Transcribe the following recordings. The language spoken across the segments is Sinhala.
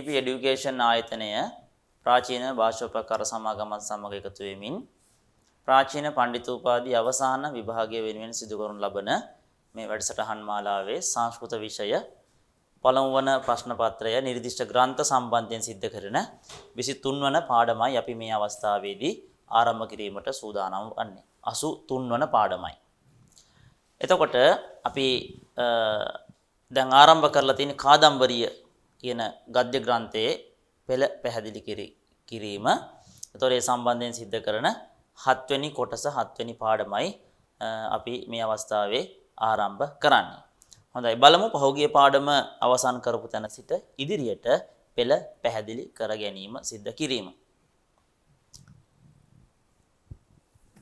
UNDP එඩියුකේෂන් ආයතනය ප්‍රාචීන භාෂෝපකාර සමාගමත් සමග එකතු වෙමින් ප්‍රාචීන පඬිතුපාධි අවසාන විභාගය වෙනුවෙන් සිදු කරනු ලබන මේ වැඩසටහන් මාලාවේ සංස්කෘත විෂය පළමු වන ප්‍රශ්න පත්‍රය නිර්දිෂ්ට ග්‍රන්ථ සම්බන්ධයෙන් සිද්ධ කරන 23 වන පාඩමයි අපි මේ අවස්ථාවේදී ආරම්භ කිරීමට සූදානම් වන්නේ. 83 වන පාඩමයි. එතකොට අපි දැන් ආරම්භ කරලා තියෙන කාදම්බරිය කියන ගද්‍ය ග්‍රන්ථයේ පෙළ පැහැදිලි කිරීම. එතකොට ඒ සම්බන්ධයෙන් සිද්ධ කරන 7 වෙනි කොටස 7 වෙනි පාඩමයි අපි මේ අවස්ථාවේ ආරම්භ කරන්නේ. හොඳයි බලමු පහුගිය පාඩම අවසන් කරපු තැන සිට ඉදිරියට පෙළ පැහැදිලි කර ගැනීම සිද්ධ කිරීම.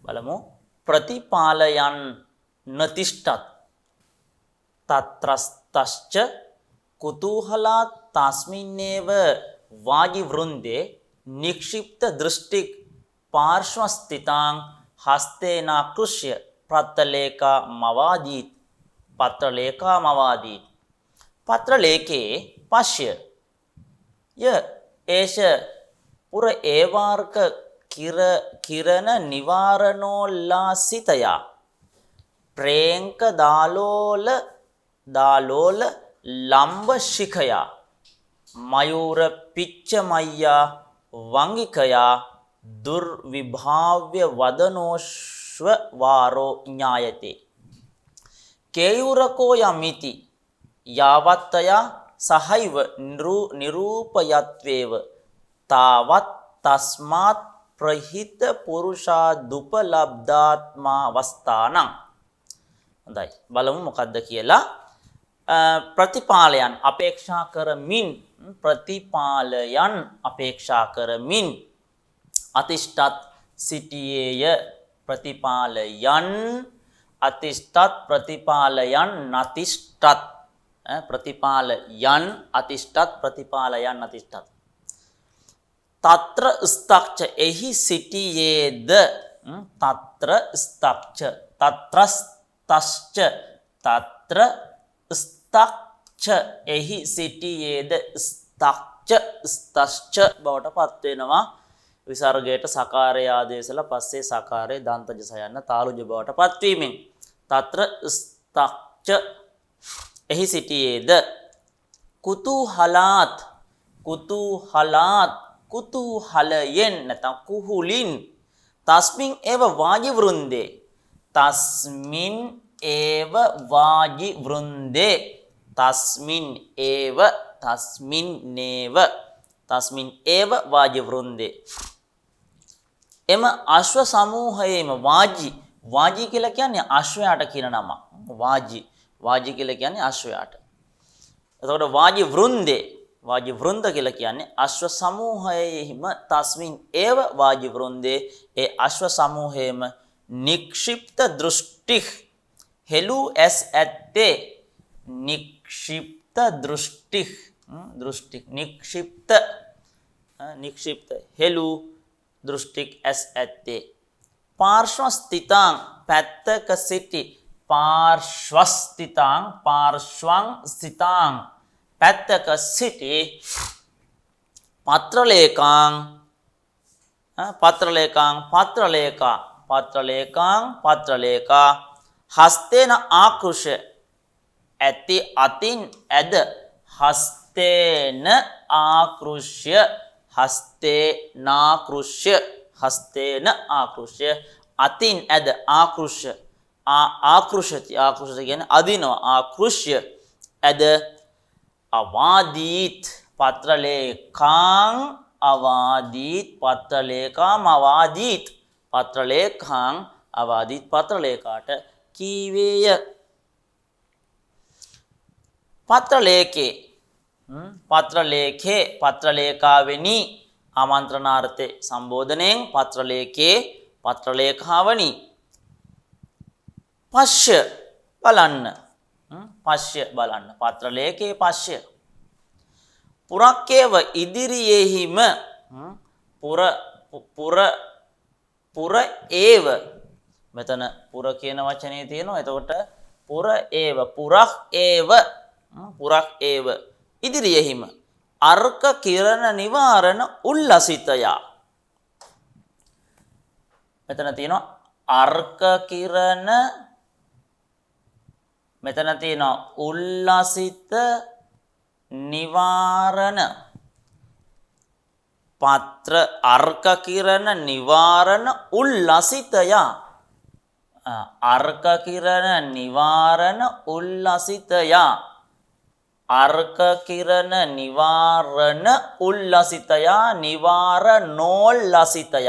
බලමු ප්‍රතිපාලයන් නතිෂ්ඨත් තත්‍රස්තස්ච කුතූහලා තස්මින්නේව වාජි වෘන්දේ නික්ෂිප්ත දෘෂ්ටික් පාර්ශ්වස්තිතාං හස්තේනා කෘෂ්‍ය පත්‍රලේඛා මවාදීත් පත්‍රලේඛා මවාදීත් පත්‍රලේඛේ පශ්‍ය ය ඒෂ පුර ඒවාර්ක කිරණ නිවාරණෝල්ලාසිතයා ප්‍රේංක දාලෝල ලම්බ ශිඛයා මයූර පිච්චමయ్యා වංගිකයා දුර්විභාව්‍ය වදනෝශ්ව වාරෝ ඥායතේ කේයුරකෝ යමිති යාවත්තයා සහයිව නිරූපයත්වේව තාවත් තස්මාත් ප්‍රහිත පුරුෂා දුපලබ්ධාත්මා අවස්ථානං. හොඳයි බලමු මොකද්ද කියලා. ප්‍රතිපාලයන් අපේක්ෂා කරමින් ප්‍රතිපාලයන් අපේක්ෂා කරමින් අතිෂ්ඨත් සිටියේය ප්‍රතිපාලයන් අතිෂ්ඨත් ප්‍රතිපාලයන් නතිෂ්ඨත් ප්‍රතිපාලයන් අතිෂ්ඨත් ප්‍රතිපාලයන් නතිෂ්ඨත් තත්‍ර ස්තක්ච එහි සිටියේද තත්‍ර ස්තක්ච තත්‍රස්තස්ච තත්‍ර ස්තක්ච එහි සිටියේද ස්තක්ච ස්තස්ච බවට පත් වෙනවා විසර්ගයට සකාරය ආදේශලා පස්සේ සකාරය දන්තජ සයන්න තාලුජ බවට පත්වීමෙන් තත්‍ර ස්තක්ච එහි සිටියේද කුතුහලාත් කුතුහලයෙන් නැත්නම් කුහුලින් තස්මින් ඒව වාජි වෘන්දේ තස්මින් ඒව වාජි වෘන්දේ තස්මින් ඒව වාජි වෘන්දේ එම අශ්ව සමූහයේම වාජි කියලා කියන්නේ අශ්වයාට කියන නම. වාජි කියලා කියන්නේ අශ්වයාට. එතකොට වාජි වෘන්ද කියලා කියන්නේ අශ්ව සමූහයේම තස්මින් ඒව වාජි වෘන්දේ ඒ අශ්ව සමූහයේම නික්ෂිප්ත දෘෂ්ටි හෙළු ඇස් ඇත්තේ නික්ෂිප්ත දෘෂ්ටි නික්ෂිප්ත හෙළු දෘෂ්ටික් ඇස් ඇත්තේ පාර්ශ්වස්තිතාං පැත්තක සිටි පාර්ශ්වස්තිතාං පැත්තක සිටි පත්‍රලේඛා හස්තේන ආකෘෂ්‍ය ඇති අතින් ඇද හස්තේන ආකෘෂ්‍ය අතින් ඇද ආකෘෂ්‍ය කියන්නේ අදිනවා ආකෘෂ්‍ය ඇද අවාදීත් පත්‍රලේඛාං අවාදීත් පත්‍රලේඛාට කීවේය. පත්‍රලේඛාවෙනි ආමන්ත්‍රණාර්ථේ සම්බෝධනයෙන් පත්‍රලේඛාවනි පශ්‍ය බලන්න පත්‍රලේඛේ පශ්‍ය පුරක්කේව ඉදිරියේහිම පුර ඒව මෙතන පුර කියන වචනේ තියෙනවා. එතකොට පුර ඒව පුරක් ඒව ඉදිරියෙහිම අර්ක කිරණ නිවාරණ උල්ලසිතය. මෙතන තියෙනවා අර්ක කිරණ, මෙතන තියෙනවා උල්ලසිත නිවාරණ. පත්‍ර අර්ක කිරණ නිවාරණ උල්ලසිතය. අර්ක කිරණ නිවාරණ උල්ලසිතය. අර්ක කිරණ නිවාරණ උල්ලසිතය. නිවාරණෝල්ලසිතය.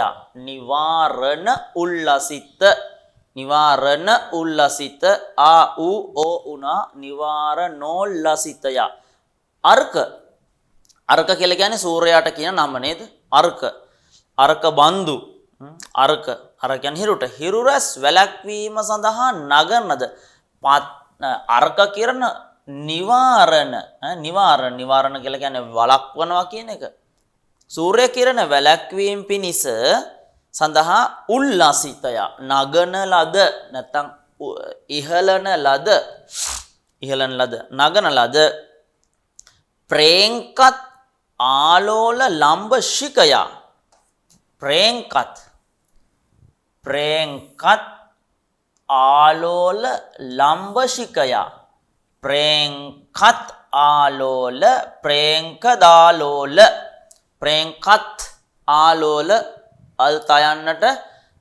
නිවාරණ උල්ලසිත. නිවාරණ උල්ලසිත. ආ උ ඕ උනා නිවාරණෝල්ලසිතය. අර්ක අර්ක කියලා කියන්නේ සූර්යයාට කියන නම නේද? අර්ක අර්ක බන්දු අර්ක අර කියන්නේ හිරුට. හිරු රැස් වැළැක්වීම සඳහා නගනද අර්ක කිරණ නිවාරණ. නිවාරණ කියලා කියන්නේ වළක්වනවා කියන එක. සූර්ය කිරණ වැළැක්වීම පිණිස සඳහා උල්ලසිතය නගන ලද නැත්නම් ඉහළන ලද නගන ලද ප්‍රේංකත් ආලෝල ලම්බශිකය. ප්‍රේංකත් ආලෝල ලම්බශිකය. ප්‍රේංකත් ආලෝල ප්‍රේංකදාලෝල. ප්‍රේංකත් ආලෝල අල් තයන්නට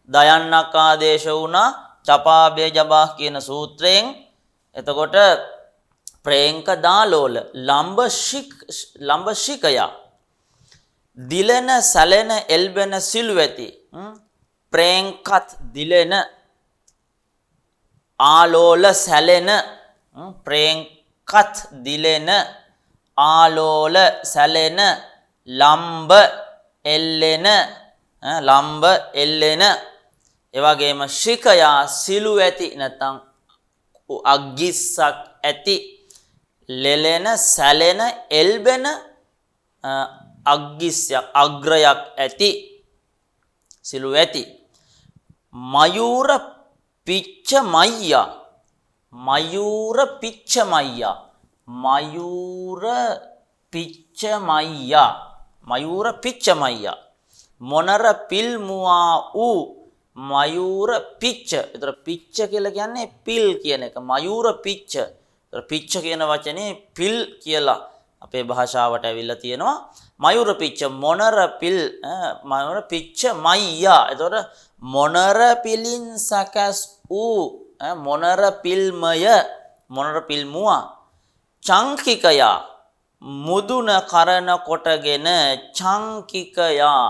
දයන්නක් ආදේශ වුණා චපාබේ ජබා කියන සූත්‍රයෙන්. එතකොට ප්‍රේංකදාලෝල ලම්බශිකය දිලෙන සැලෙන එල්බෙන සිළුවැති. ප්‍රේංකත් දිලෙන ආලෝල සැලෙන. ප්‍රේංකත් දිලෙන ආලෝල සැලෙන ලම්බ එල්ලෙන එවැගේම ශිකයා සිළුවැති නැත්නම් අග්ගිස්සක් ඇති ලෙලෙන සැලෙන එල්බෙන අග්ගිස්සයක් අග්‍රයක් ඇති සිළුවැති. මයූර පිච්ච මයියා. මයූර පිච්ච මයියා. මයූර පිච්ච මයියා. මයූර පිච්ච මයියා. මොනර පිල් මුවා වූ මයූර පිච්ච. ඒතර පිච්ච කියලා කියන්නේ පිල් කියන එක. මයූර පිච්ච. ඒතර පිච්ච කියන වචනේ පිල් කියලා අපේ භාෂාවට ඇවිල්ලා තියෙනවා. මයූර පිච්ච මොනර පිල් මයූර පිච්ච මයියා. ඒතර මොනර පිලින් සකස් වූ මොනර පිල්මය මොනර පිල් මුවා. චංකිකයා මුදුන කරන කොටගෙන චංකිකයා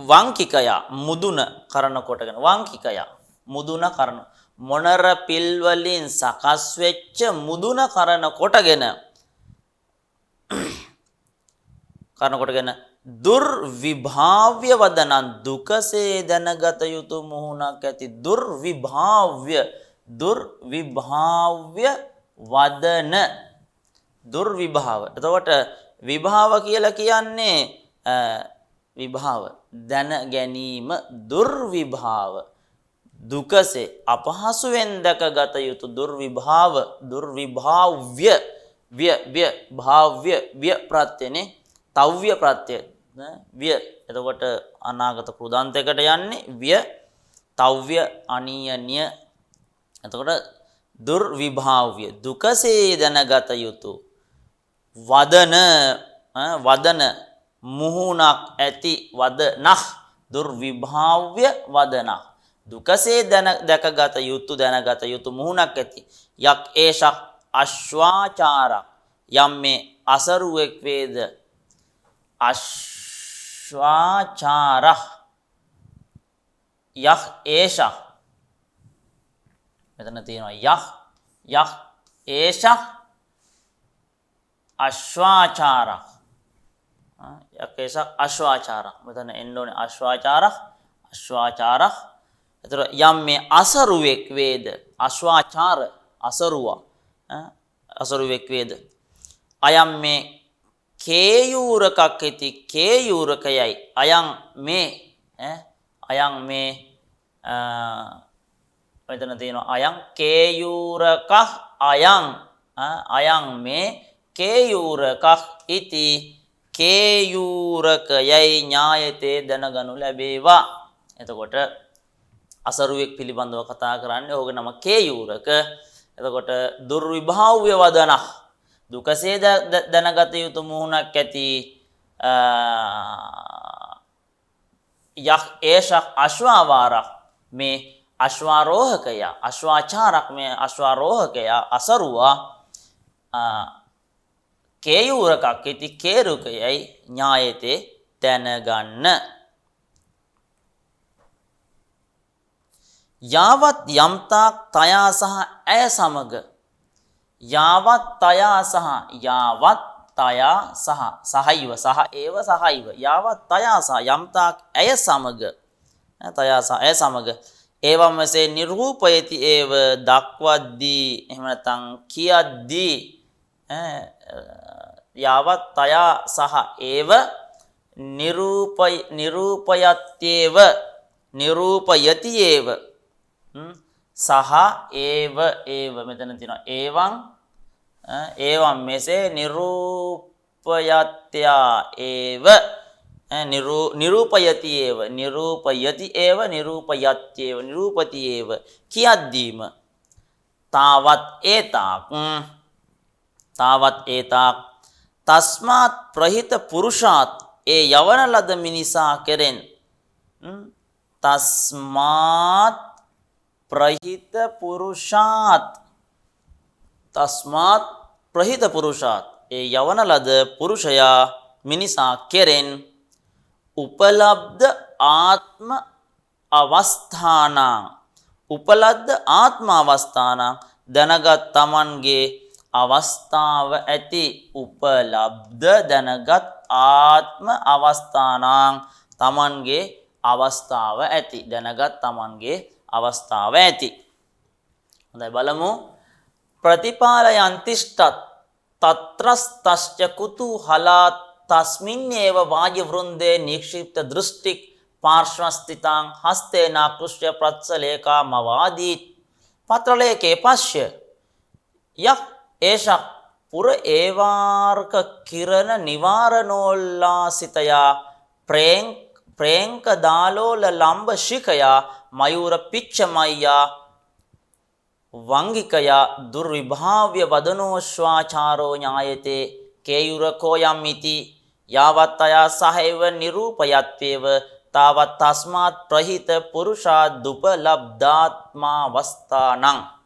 වංකිකයා මුදුන කරන කොටගෙන වංකිකයා මුදුන කරන මොනර පිල් වලින් සකස් වෙච්ච මුදුන කරන කොටගෙන දුර්විභාව්‍ය වදනං දුකසේ දැනගත යුතු මුහුණක් ඇති දුර්විභාව්‍ය වදන දුර්විභාව. එතකොට විභාව කියලා කියන්නේ විභාව දැන ගැනීම. දුර්විභාව දුකසේ අපහසුවෙන් දැකගත යුතු දුර්විභාව. දුර්විභාව්‍ය භාව්‍ය ප්‍රත්‍යනේ තව්‍ය ප්‍රත්‍ය ව්‍ය. එතකොට අනාගත කෘදාන්තයකට යන්නේ ව්‍ය තව්‍ය අනීයන්‍ය. එතකොට දුර්විභාව්‍ය දුකසේ දැනගත යුතු වදන මුහුණක් ඇති වදනක්. දුර්විභාව්‍ය වදනක් දුකසේ දැකගත යුතු දැනගත යුතු මුහුණක් ඇති. යක් ඒෂක් අශ්වාචාරක් යම් මේ අසරුවෙක් වේද. අශ්වාචාරක් යක් ඒෂක් මෙතන තියෙනවා යක් ඒෂක් අශ්වාචාරක්. යක් ඒෂක් අශ්වාචාරක්. මෙතන එන්න ඕනේ අශ්වාචාරක්. එතකොට යම් මේ අසරුවෙක් වේද. අශ්වාචාර අසරුවා අසරුවෙක් වේද. අයම් මේ කේයූරකක් ඇති කේයූරකයයි. අයං මේ මෙතන තියෙනවා අයං කේයූරක අයං මේ කේයූරකක් ඉති කේයූරකයයි ඥායතේ දැනගනු ලැබේවා. එතකොට අසරුවෙක් පිළිබඳව කතා කරන්නේ ඕක නම කේයූරක. එතකොට දුර්විභාව්‍ය වදන දුකසේ දැනගත යුතු මුහුණක් ඇති ඒෂක් අශ්වාවාරක් මේ අශ්වාරෝහකයා අශ්වාචාරක් මේ අශ්වාරෝහකයා අසරුවා කේයූරකක් ඉති කේරුකයයි ඥායතේ දැනගන්න. යාවත් යම්තාක් තයා සහ ඇය සමග යාවත් තයා සහ සහයිව සහ ඒව සහයිව යාවත් තයා සහ යම්තාක් ඇය සමග තයා සහ ඇය සමග ඒවම් වශයෙන් නිරූපයති ඒව දක්වද්දී එහෙම නැත්නම් කියද්දී යාවත් තයා සහ ඒව නිරූපයත්‍යේව නිරූපයති ඒව සහ ඒව මෙතන තියෙනවා ඒවම් මෙසේ නිරූපයත්‍යා ඒව නිරූපයති ඒව නිරූපයති ඒව නිරූපයත්‍යේව නිරූපති ඒව කියද්දීම තාවත් ඒතාක් තස්මාත් ප්‍රහිත පුරුෂාත් ඒ යවන ලද මිනිසා කෙරෙන් තස්මාත් ප්‍රහිත පුරුෂාත් ඒ යවන ලද පුරුෂයා මිනිසා කෙරෙන් උපලබ්ධ ආත්ම අවස්ථානං දැනගත් තමන්ගේ අවස්ථාව ඇති උපලබ්ධ දැනගත් ආත්ම අවස්ථානං තමන්ගේ අවස්ථාව ඇති දැනගත් තමන්ගේ අවස්ථාව ඇති. හොඳයි බලමු. ප්‍රතිපාලයන්තිෂ්ඨත් තත්‍රස්තස්ච කුතුහලාත් තස්මින්නේව වාජ්‍ය වෘන්දේ නික්ෂිප්ත දෘෂ්ටික් පාර්ශ්වස්ථිතං හස්තේනාකෘෂ්‍ය ප්‍රත්සලේකා මවාදීත් පත්‍රලේකේ පශ්‍ය යක් ඒෂක් පුර ඒවාර්ක කිරණ නිවාරණෝල්ලාසිතයා ප්‍රේංක දාලෝල ලම්බ ශිකයා මයූර පිච්චමయ్యා වංගිකයා දුර්විභාව්‍ය වදනෝශ්වාචාරෝ ඥායතේ කේයුරකෝ යම්මිති යාවත් අයා සහේව නිරූපයත්වේව තාවත් තස්මාත් ප්‍රහිත පුරුෂා දුපලබ්ධාත්මාවස්ථානං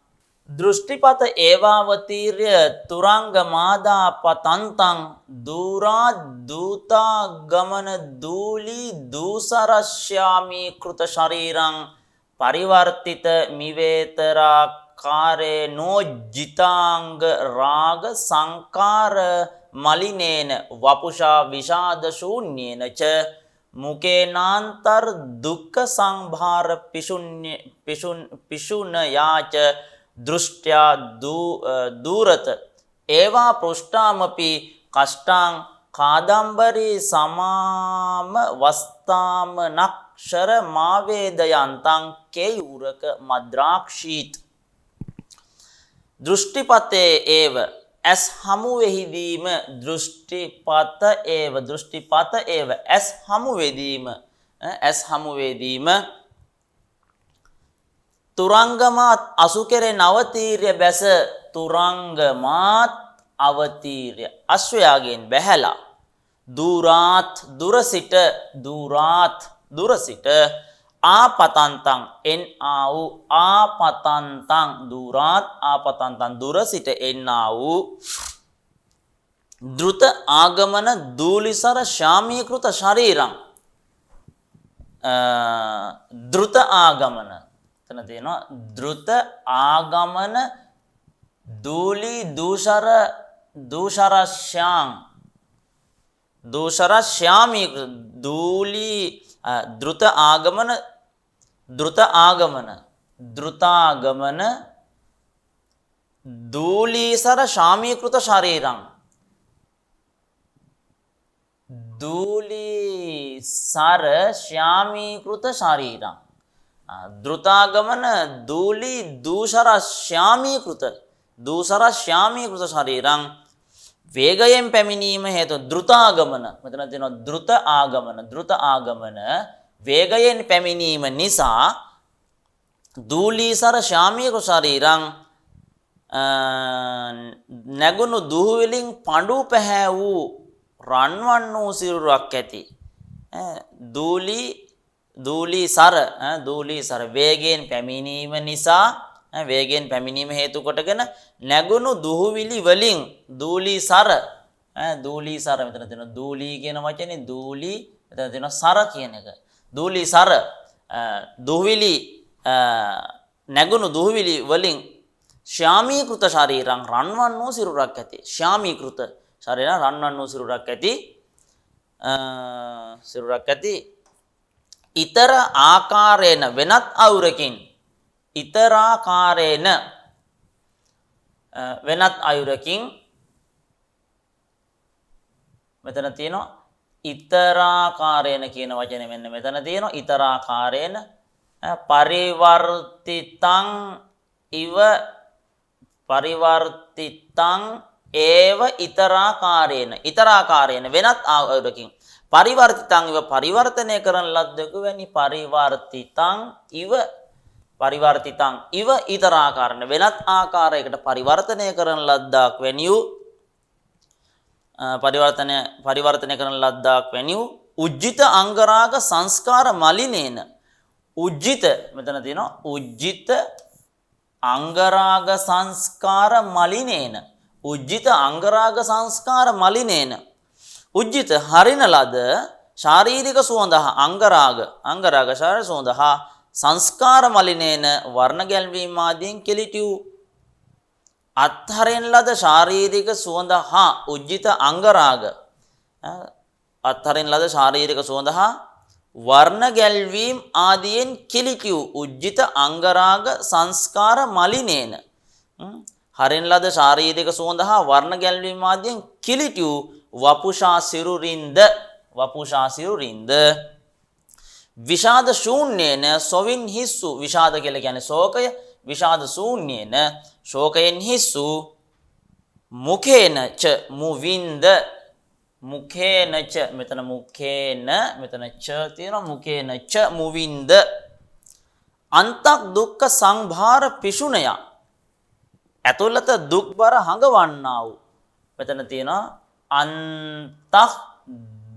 දෘෂ්ටිපත ඒවාවතීර්ය තුරංග මාදා පතන්තං දූරා දූතා ගමන දූලි දූසරශ්‍යාමී කෘත ශරීරං පරිවර්තිත මිවේතරා කාරේ නෝජ්ජිතාංග රාග සංකාර මලිනේන වපුෂා විෂාද ශූන්‍යේන ච මුකේනාන්තර් දුක්ඛ සංභාර පිශුනයාච දෘෂ්ට්‍යා දූරත ඒවා පෘෂ්ඨාමපි කෂ්ඨං කාදම්බරී සමාම වස්තාම නක්ෂර මාවේදයන්තං කේයුරක මද්‍රාක්ෂීත් දෘෂ්ටිපතේ ඒව ඇස් හමුවෙහිදීම දෘෂ්ටිපත ඒව ඇස් හමුවේදීම තුරංගමාත් අසුකෙරේ නවතීර්ය බැස තුරංගමාත් අවතීර්ය අශ්වයාගෙන් බැහැලා දුරසිට ආපතන්තං එන්නා වූ ආපතන්තං දුරාත් ආපතන්තං දුරසිට එන්නා වූ ධෘත ආගමන දූලිසර ශාමීකෘත ශරීරං ධෘත ආගමන එතන තියෙනවා ධෘත ආගමන දූලි දූෂරශ්‍යාමී දූලි ධෘතාගමන දූලීසර ශාමීකෘත ශරීරං දූලීසර ශ්‍යාමීකෘත ශරීරං ධෘතාගමන දූලි දූෂර ශ්‍යාමීකෘත දූසර ශ්‍යාමීකృත ශරීරං වේගයෙන් පැමිණීම හේතු ද්‍රුතාගමන මෙතන තියෙනවා ද්‍රුත ආගමන වේගයෙන් පැමිණීම නිසා දූලීසර ශ්‍යාමීකෘත ශරීරං නැගුණු දුහුවිලින් පඬු පැහැ වූ රන්වන් වූ සිරුරක් ඇති දූලීසර වේගයෙන් පැමිණීම නිසා වේගයෙන් පැමිණීම හේතු කොටගෙන නැගුණු දුහුවිලි වලින් දූලීසර මෙතන තියෙනවා දූලී කියන වචනේ දූලී මෙතන තියෙනවා සර කියන එක දූලීසර දුහුවිලි නැගුණු දුහුවිලි වලින් ශ්‍යාමීකෘත ශරීරං රන්වන් වූ සිරුරක් ඇති ශ්‍යාමීකෘත ශරීරං රන්වන් වූ සිරුරක් ඇති ඊතර ආකාරයෙන් වෙනත් අයුරකින් වෙනත් අයුරකින් මෙතන තියෙනවා ඊතරාකාරයෙන් කියන වචනේ මෙන්න මෙතන තියෙනවා ඊතරාකාරයෙන් පරිවර්තිතං ඒව ඊතරාකාරයෙන් වෙනත් අයුරකින් පරිවර්තිතං ඉව පරිවර්තනය කරන ලද්දක වැනි පරිවර්තිතං ඉව ඊතරාකාරණ වෙනත් ආකාරයකට පරිවර්තනය කරන ලද්දාක් වැනි වූ පරිවර්තනය කරන ලද්දාක් වැනි වූ උජ්ජිත අංගරාග සංස්කාර මලිනේන උජ්ජිත මෙතන තියෙනවා උජ්ජිත අංගරාග සංස්කාර මලිනේන උජ්ජිත හරින ලද ශාරීරික සුවඳ අංගරාග ශාරීරික සුවඳ හා සංස්කාර මලිනේන වර්ණ ගැල්වීම ආදීන් කෙලිටි වූ අත්හරින ලද ශාරීරික සුවඳ හා උජ්ජිත අංගරාග අත්හරින ලද ශාරීරික සුවඳ හා වර්ණ ගැල්වීම ආදීන් කෙලිටි වූ උජ්ජිත අංගරාග සංස්කාර මලිනේන හරින ලද ශාරීරික සුවඳ හා වර්ණ ගැල්වීම ආදීන් කෙලිටි වූ වපුෂා සිරුරින්ද විෂාද ශූන්‍යේන සොවින් හිස්සු විෂාද කියලා කියන්නේ ශෝකය විෂාද ශූන්‍යේන ශෝකයෙන් හිස්සු මුඛේන ච මුවින්ද මුඛේන ච මෙතන ච තියෙනවා මුඛේන ච මුවින්ද අන්තක් දුක්ඛ සංභාර පිෂුණය ඇතුළත දුක්බර හඟවන්නා වූ මෙතන තියෙනවා අන්තක්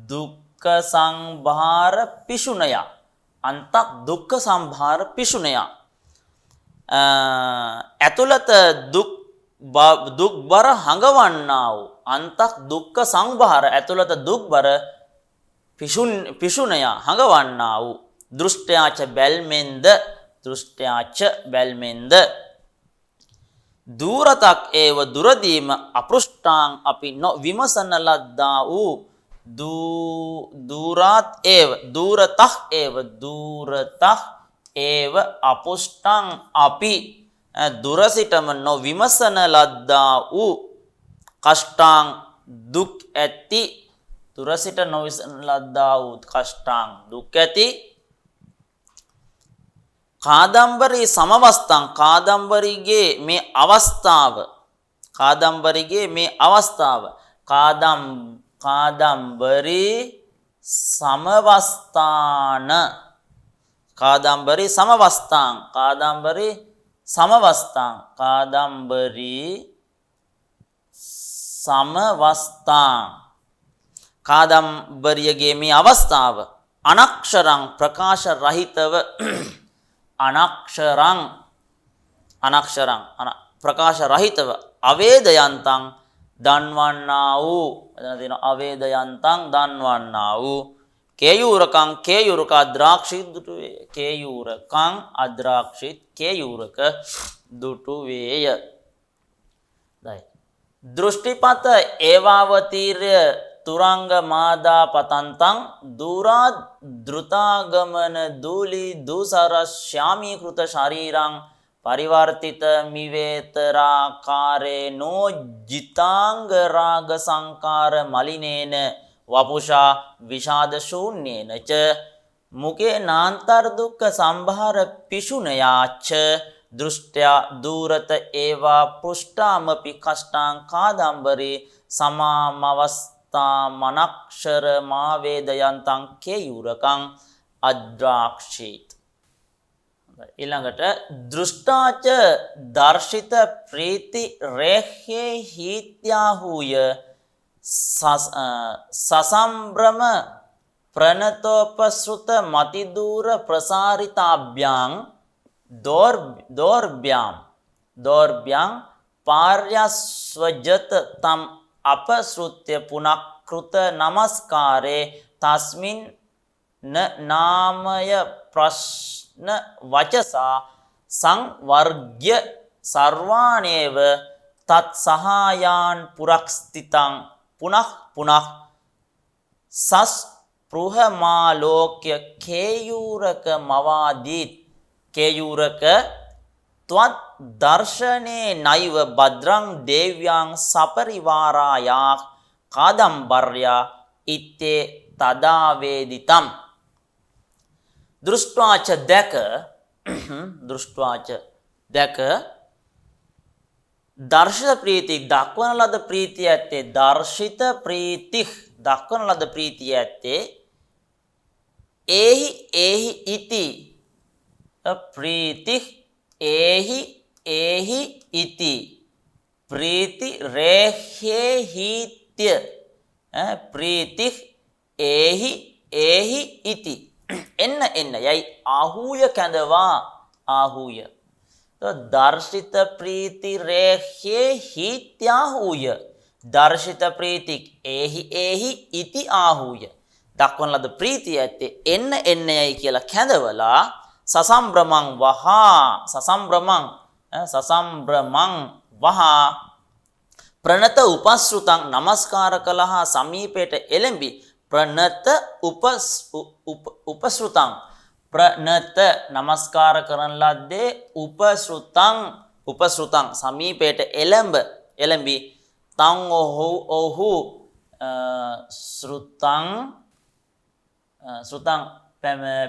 දුක්ඛ සංභාර පිෂුණය අන්තක් දුක්ඛ සංභාර පිෂුණය ඇතුළත දුක්බර හඟවන්නා වූ අන්තක් දුක්ඛ සංභාර ඇතුළත දුක්බර පිෂුණය හඟවන්නා වූ දෘෂ්ට්‍යාච බැල්මෙන්ද දූරතක් ඒව දුරදීම අපෘෂ්ඨාං අපි විමසන ලද්දා වූ දූරතක් ඒව අපෘෂ්ඨං අපි දුරසිටම නොවිමසන ලද්දා වූ කෂ්ඨාං දුක් ඇති දුරසිට නොවිමසන ලද්දා වූ කෂ්ඨාං දුක් ඇති කාදම්බරී සමවස්තං කාදම්බරිගේ මේ අවස්ථාව කාදම්බරී සමවස්ථාන කාදම්බරියගේ මේ අවස්ථාව අනක්ෂරං ප්‍රකාශ රහිතව ප්‍රකාශ රහිතව අවේදයන්තං දන්වන්නා වූ අවේදයන්තං දන්වන්නා වූ කේයූරකං කේයූරක අද්‍රාක්ෂිත දුටු වේය කේයූරකං අද්‍රාක්ෂිත කේයූරක දුටු වේය දෘෂ්ටිපත ඒවාවතීර්ය තුරංග මාදා පතන්තං දුරා දෘතාගමන දූලි දුසර ශ්‍යාමීකෘත ශරීරං පරිවර්තිත මිවේතරාකාරේනෝ ජිතාංග රාග සංකාර මලිනේන වපුෂා විෂාද ශූන්‍යේන ච මුකේ නාන්තර් දුක්ඛ සම්භාර පිෂුණයාච දෘෂ්ට්‍යා දූරත ඒවා පෘෂ්ඨාමපි කෂ්ඨාං කාදම්බරේ සමාමවස්ථා මනක්ෂර මා වේදයන්තං කේයුරකං අද්‍රාක්ෂීත්. ඊළඟට දෘෂ්ටාච දර්ශිත ප්‍රීති රේඛේ හීත්‍යාහුය සසම්බ්‍රම ප්‍රණතෝපසෘත මතිදූර ප්‍රසාරිතාභ්‍යාං දෝර්භ්‍යාං පාර්යස්වජත තම් අපසෘත්‍ය පුනක්කෘත නමස්කාරේ තස්මින් නාමය ප්‍රශ්න වචසා සංවර්ග්‍ය සර්වාණේව තත් සහායාන් පුරක්ස්තිතං පුනః සස් පෘහමාලෝක්‍ය කේයූරක මවාදීත් කේයූරක ත්වත් දර්ශනේ නෛව භද්‍රං දේව්‍යාං සපරිවාරායා කාදම්බර්යා ඉත්තේ තදාවේදිතම්. දෘෂ්ට්වාච දැක දර්ශිත ප්‍රීති දක්වන ලද ප්‍රීතිය ඇත්තේ දර්ශිත ප්‍රීති දක්වන ලද ප්‍රීතිය ඇත්තේ ඒහි ඉති ප්‍රීති ඒහි ඉති ප්‍රීති රේඛේ හීත්‍ය ප්‍රීති ඒහි ඉති එන්න යයි ආහූය කැඳවා ආහූය. දර්ශිත ප්‍රීති රේඛේ හීත්‍යාහූය දර්ශිත ප්‍රීති ඒහි ඉති ආහූය දක්වන ලද ප්‍රීතිය ඇත්තේ එන්න යයි කියලා කැඳවලා සසම්බ්‍රමං වහා ප්‍රණත උපස්ෘතං නමස්කාර කළහා සමීපයට එළඹි ප්‍රණත උපස්ෘතං ප්‍රණත නමස්කාර කරන ලද්දේ උපස්ෘතං සමීපයට එළඹි තං ඔහු ශ්‍රුතං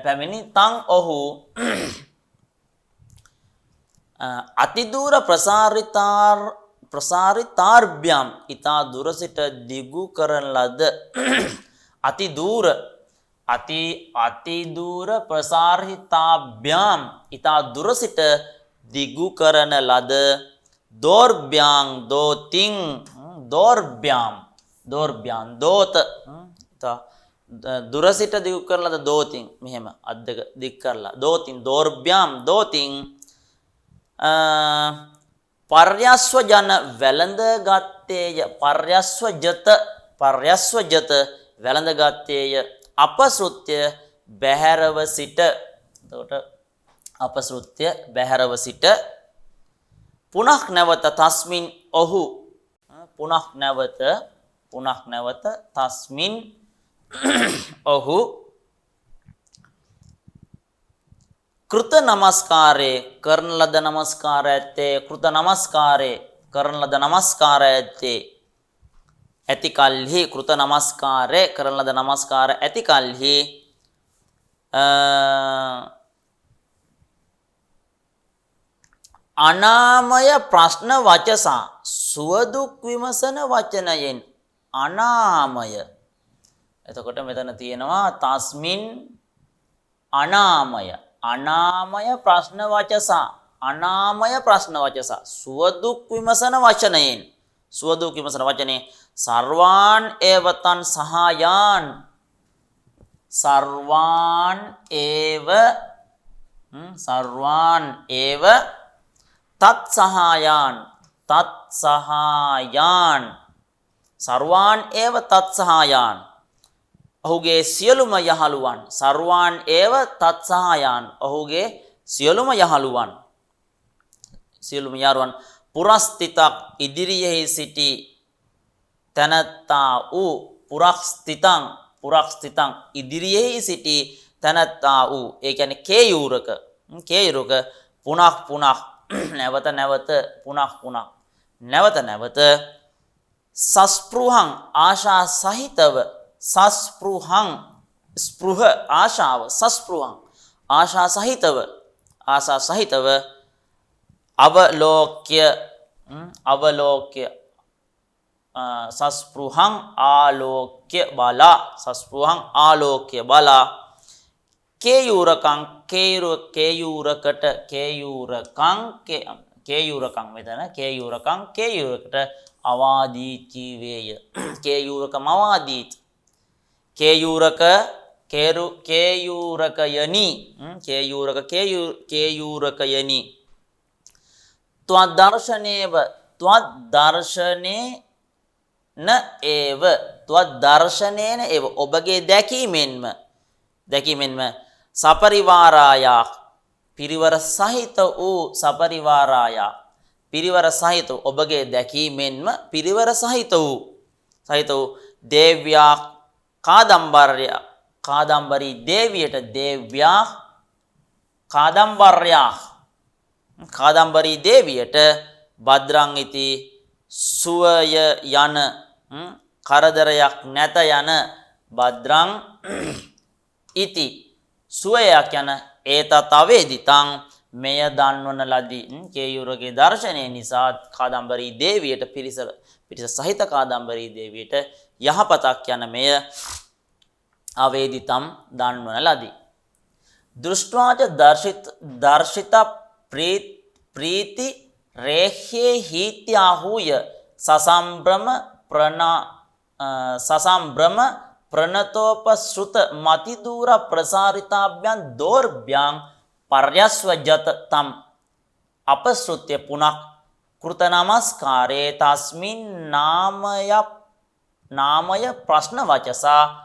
පැමිණි තං ඔහු අතිදූර ප්‍රසාරිතාර්භ්‍යම් ඉතා දුර සිට දිගු කරන ලද අතිදූර ප්‍රසාරිතාභ්‍යාම් ඉතා දුර සිට දිගු කරන ලද දෝර්භ්‍යාං දෝත දුර සිට දිගු කරන ලද දෝතින් මෙහෙම අත් දෙක දික් කරලා දෝතින් දෝතින් පර්යස්වජන වැළඳගත්තේය පර්යස්වජත වැළඳගත්තේය අපසෘත්‍ය බැහැරව සිට. එතකොට අපසෘත්‍ය බැහැරව සිට පුනක් නැවත තස්මින් ඔහු පුනක් නැවත තස්මින් ඔහු කෘත නමස්කාරේ කරන ලද නමස්කාර ඇත්තේ කරන ලද නමස්කාර ඇත්තේ ඇති කල්හි කෘත නමස්කාරේ කරන ලද නමස්කාර ඇති කල්හි අනාමය ප්‍රශ්න වචසා සුවදුක් විමසන වචනයෙන් අනාමය. එතකොට මෙතන තියෙනවා තස්මින් අනාමය ප්‍රශ්න වචසා සුවදුක් විමසන වචනේ සර්වාන් ඒවතන් සහායාන් සර්වාන් ඒව තත් සහායාන් සර්වාන් ඒව තත් සහායාන් ඔහුගේ සියලුම යහළුවන් සර්වාන් ඒව තත් සහායාන් ඔහුගේ සියලුම යහළුවන් පුරස්තිතක් ඉදිරියෙහි සිටි තැනැත්තා වූ පුරක්ස්තිතං ඉදිරියෙහි සිටි තැනැත්තා වූ ඒ කියන්නේ කේයූරක පුනක් නැවත නැවත සස්පෘහං ආශා සහිතව ආශා සහිතව අවලෝක්‍ය අවලෝක්‍ය සස්පෘහං ආලෝක්‍ය බලා සස්පෘහං ආලෝක්‍ය බලා කේයුරකං කේයුරකට කේයුරකං මෙතන කේයුරකට අවාදීති වේය කේයුරකම අවාදීත් කේයුරකයනි කේයුරකයනි ත්වදර්ශනේව ත්වදර්ශනේන ඒව ත්වදර්ශනේන ඒව ඔබගේ දැකීමෙන්ම සපරිවාරායා පිරිවර සහිත වූ සපරිවාරායා පිරිවර සහිත ඔබගේ දැකීමෙන්ම පිරිවර සහිත වූ දේව්‍යා කාදම්බරී දේවියට දේව්‍යා කාදම්බරී දේවියට භද්‍රං ඉති සුවය යන කරදරයක් නැත යන භද්‍රං ඉති සුවයක් යන ඒතත් අවේදිතං මෙය දන්වන ලදී කේයුරගේ දර්ශනය නිසා කාදම්බරී දේවියට පිරිස සහිත කාදම්බරී දේවියට යහපතක් යන මෙය අවේදිතම් දන්වන ලදී දෘෂ්ටවාච දර්ශිත ප්‍රීති රේහ්‍යේ හීත්‍යාහූය සසම්බ්‍රම ප්‍රණතෝපසෘත මතිදූර ප්‍රසාරිතාභ්‍යන් දෝර්භ්‍යං පර්යස්වජත තම් අපසෘත්‍ය පුනක් කෘත නමස්කාරේ තස්මින් නාමය ප්‍රශ්න වචසා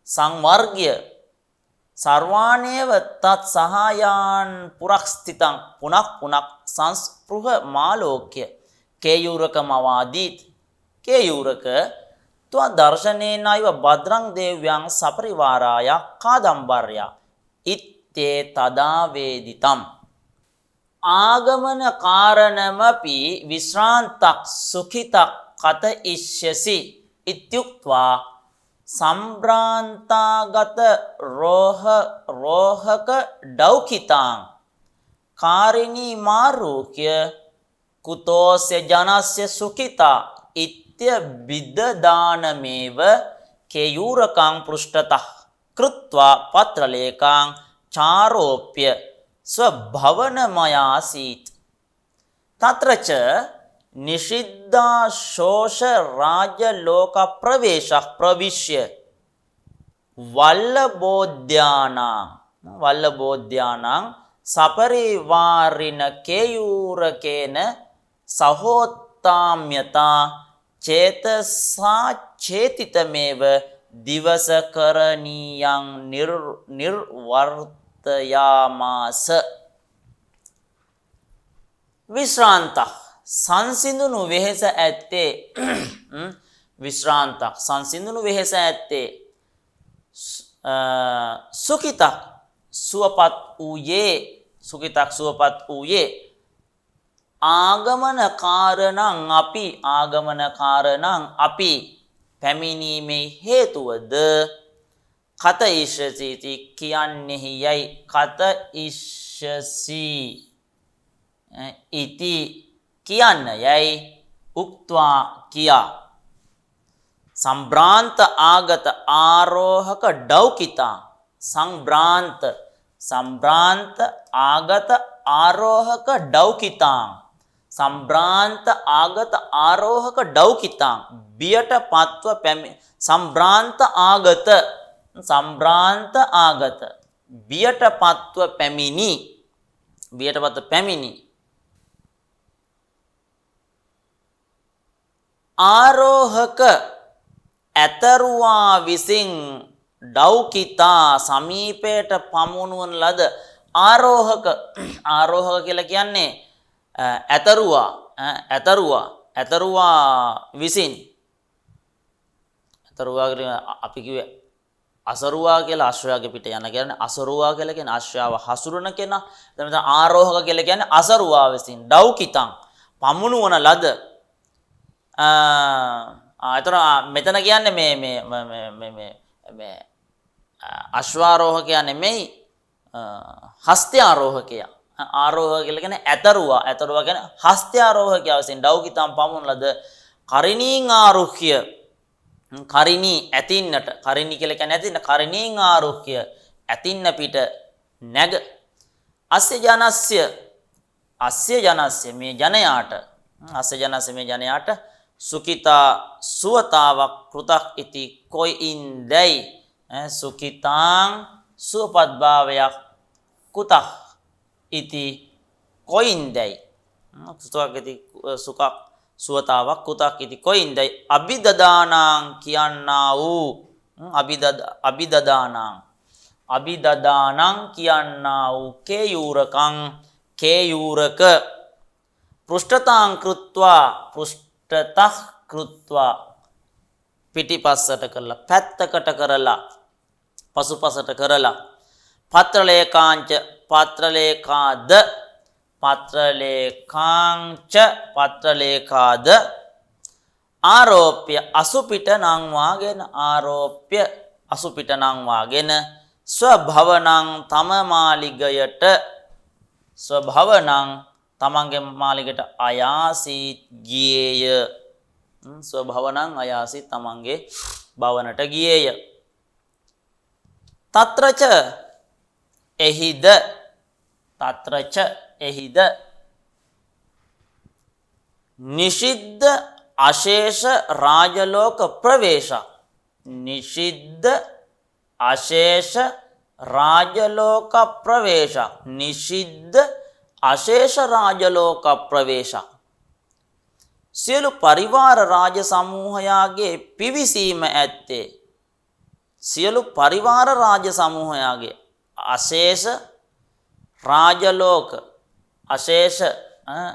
සංවර්ග්‍ය සර්වාණේව තත් සහායාන් පුරක්ස්ථිතං පුනක් සංස්පෘහ මාලෝක්‍ය කේයුරකමවාදීත් කේයුරක ත්වදර්ශනේනයිව භද්‍රං දේව්‍යං සපරිවාරාය කාදම්බර්යා ඉත්තේ තදාවේදිතම් ආගමන කාරණමපි විශ්‍රාන්තක් සුඛිතක් කත ඉෂ්‍යසි ඉත්‍යුක්ත්වා සම්භ්‍රාන්තාගත රෝහක ඩෞකිතාං කාරිණී මාරූක්‍ය කුතෝස්‍ය ජනස්ය සුඛිතා ඉත්‍ය බිද්දදානමේව කේයුරකං පෘෂ්ඨතः කෘත්වා පත්‍රලේකං චාරෝප්‍ය ස්වභවනමයාසීත් තත්‍රච නිෂිද්ධා ශෝෂ රාජ්‍ය ලෝක ප්‍රවිශ්‍ය වල්ලබෝධ්‍යානං සපරිවාරින කේයුරකේන සහෝත්තාම්‍යතා චේතසා චේතිතමේව දිවසකරණීයං නිර්වර්තයාමාස විශ්‍රාන්තක් සංසිඳුණු වෙහෙස ඇත්තේ විශ්‍රාන්තක් සංසිඳුණු වෙහෙස ඇත්තේ සුඛිතක් සුවපත් වූයේ ආගමනකාරණං අපි පැමිණීමේ හේතුවද කත ඉෂ්‍යසීති කියන්නෙහි යයි කත ඉෂ්‍යසී ඉති කියන්න යයි උක්ත්වා කියා සම්භ්‍රාන්ත ආගත ආරෝහක ඩෞකිතා සම්භ්‍රාන්ත ආගත ආරෝහක ඩෞකිතාං සම්භ්‍රාන්ත ආගත ආරෝහක ඩෞකිතාං බියට පත්ව සම්භ්‍රාන්ත ආගත බියට පත්ව පැමිණි ආරෝහක ඇතරුවා විසින් ඩෞකිතා සමීපයට පමුණුවන ලද ආරෝහක කියලා කියන්නේ ඇතරුවා විසින් අපි කිව්වේ අසරුවා කියලා අශ්වයාගේ පිට යන කියන්නේ අසරුවා කියලා කියන්නේ අශ්වයාව හසුරන කෙනා. එතන ආරෝහක කියලා කියන්නේ අසරුවා විසින් ඩෞකිතං පමුණුවන ලද එතන මෙතන කියන්නේ මේ අශ්වාරෝහකයා නෙමෙයි හස්ත්‍යාරෝහකයා. ආරෝහ කියලා කියන්නේ ඇතරුවා. ඇතරුවා කියන්නේ හස්ත්‍යාරෝහකයා විසින් ඩෞකිතම් පමුණු ලද කරිණීන් ආරුහ්‍ය. කරිණී ඇතින්නට කරිණී කියලා කියන්නේ ඇතින්න කරිණීන් ආරුහ්‍ය ඇතින්න පිට නැග අස්ය ජනස්ය මේ ජනයාට සුකිතා සුවතාවක් කෘතක් ඉති කොයින්දයි සුකිතාං සුවපත් භාවයක් කුතක් ඉති කොයින්දයි සුතක් ඉති සුකක් සුවතාවක් කුතක් ඉති කොයින්දයි අභිදදානං කියන්නා වූ අභිදදානං කියන්නා වූ කේයූරක පෘෂ්ඨතාං කෘත්වා පිටිපස්සට කරලා පැත්තකට කරලා පසුපසට කරලා පත්‍රලේකාංච පත්‍රලේකාද ආරෝප්‍ය අසුපිට නංවාගෙන ස්වභවනං තමන්ගේ මාලිගයට අයාසීත් ගියේය. ස්වභවනං අයාසීත් තමන්ගේ භවනට ගියේය. තත්‍රච එහිද නිෂිද්ධ අශේෂ රාජලෝක ප්‍රවේශක්. නිෂිද්ධ අශේෂ රාජලෝක ප්‍රවේශක්. සියලු පරිවාර රාජ සමූහයාගේ පිවිසීම ඇත්තේ. සියලු පරිවාර රාජ සමූහයාගේ අශේෂ රාජලෝක අශේෂ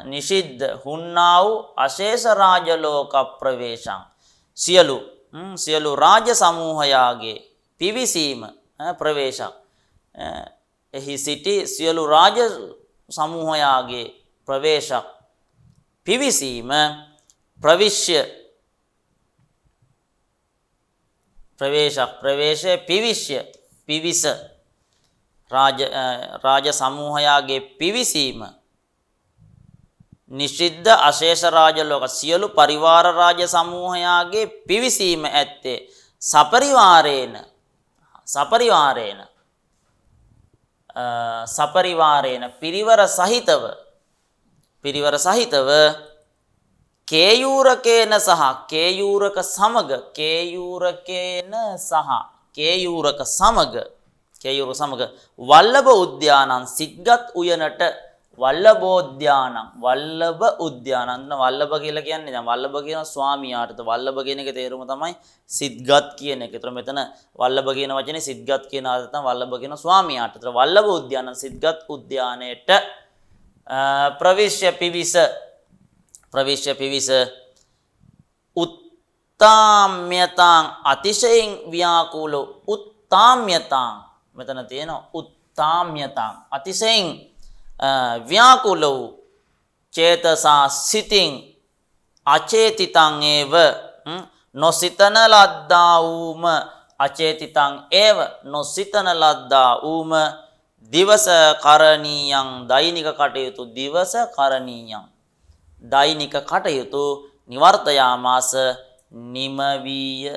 නිෂිද්ධ හුන්නා වූ අශේෂ රාජලෝක ප්‍රවේශං. සියලු රාජ සමූහයාගේ පිවිසීම ප්‍රවේශක්. එහි සිටි සියලු රාජ සමූහයාගේ ප්‍රවේශක් පිවිසීම පිවිස රාජ සමූහයාගේ පිවිසීම නිෂිද්ධ අශේෂ රාජලෝක සියලු පරිවාර රාජ සමූහයාගේ පිවිසීම ඇත්තේ සපරිවාරේන පිරිවර සහිතව කේයූරකේන සමග වල්ලභ උද්‍යානං සිත්ගත් උයනට වල්ලභ කියලා කියන්නේ දැන් වල්ලභ කියන ස්වාමියාටද වල්ලභ කියන එකේ තේරුම තමයි සිත්ගත් කියන එක. ඒතර මෙතන වල්ලභ කියන වචනේ සිත්ගත් කියන අර්ථය තමයි වල්ලභ කියන ස්වාමියාට. ඒතර වල්ලභ උද්‍යානං සිත්ගත් උද්‍යානයේට ප්‍රවිශ්‍ය පිවිස උත්තාම්‍යතාං අතිශයින් ව්‍යාකූල උත්තාම්‍යතාං මෙතන තියෙනවා උත්තාම්‍යතාං අතිශයින් ව්‍යාකූල වූ චේතසා සිතින් අචේතිතං ඒව නොසිතන ලද්දා වූම අචේතිතං ඒව නොසිතන ලද්දා වූම දිවස කරණීයං දෛනික කටයුතු නිවර්තයාමාස නිමවීය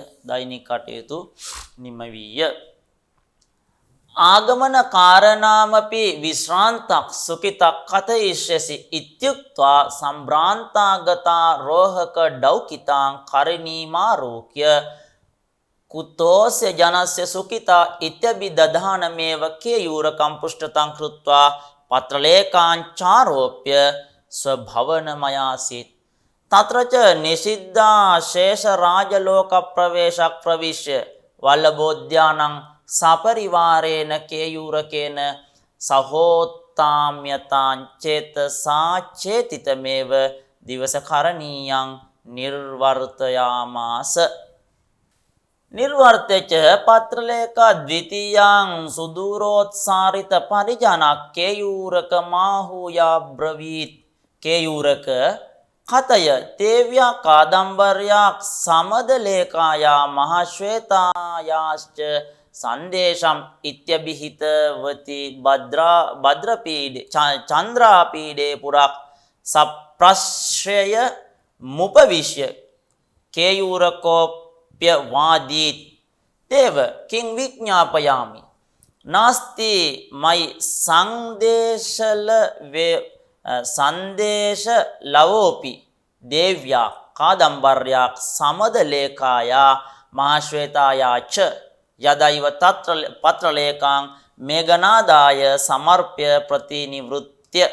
ආගමන කාරණාමපි විශ්‍රාන්තක් සුකිතක් කතයිෂ්‍යසි ඉත්‍යුක්ත්වා සම්භ්‍රාන්තාගතා රෝහක ඩෞකිතාං කරණීමාරෝක්‍ය කුතෝස්ය ජනස්ය සුකිතා ඉත්‍යබිදධානමේව කේයූරකම් පුෂ්ඨතං කෘත්වා පත්‍රලේකාංචාරෝප්‍ය ස්වභවනමයාසිත තත්‍රච නිසිද්ධා ශේෂ රාජලෝක ප්‍රවේශක් ප්‍රවිශ්‍ය වල්ලභෝද්‍යානං සපරිවාරේන කේයූරකේන සහෝත්තාම්‍යතාං චේතසා චේතිතමේව දිවස කරණීයං නිර්වර්තයාමාස නිර්වර්තේච පත්‍රලේඛා ද්විතීයං සුදූරෝත්සාරිත පරිජානක් කේයූරක මාහූයා බ්‍රවීත් කේයූරක කතය තේව්‍යා කාදම්බර්යා සමදලේකායා මහශ්වේතායාශ්ච සංදේශම් ඉත්‍යබිහිතවති භද්‍රපීඩේ චන්ද්‍රාපීඩේ පුරක් සප්‍රශ්‍රය මුපවිශ්‍ය කේයුරකෝප්‍ය වාදීත් දේව කිං විඥාපයාමි නාස්ති මයි සංදේශ ලවෝපි දේව්‍යා කාදම්බර්යක් සමදලේකායා මහශ්වේතායාච යදයිව පත්‍රලේකාං මේඝනාදාය සමර්ප්‍ය ප්‍රතිනිවෘත්‍ය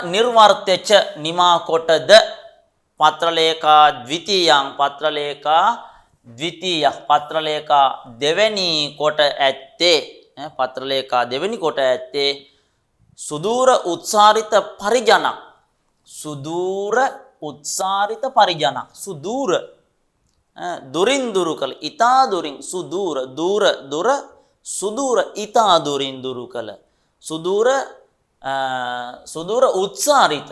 නිර්වර්ත්‍යච නිමා කොටද පත්‍රලේකා පත්‍රලේකා දෙවැනි කොට ඇත්තේ පත්‍රලේකා දෙවැනි කොට ඇත්තේ සුදූර උත්සාරිත පරිජනක් සුදූර දුරින් දුරු කළ ඉතා දුරින් සුදූර ඉතා දුරින් දුරු කළ සුදූර උත්සාරිත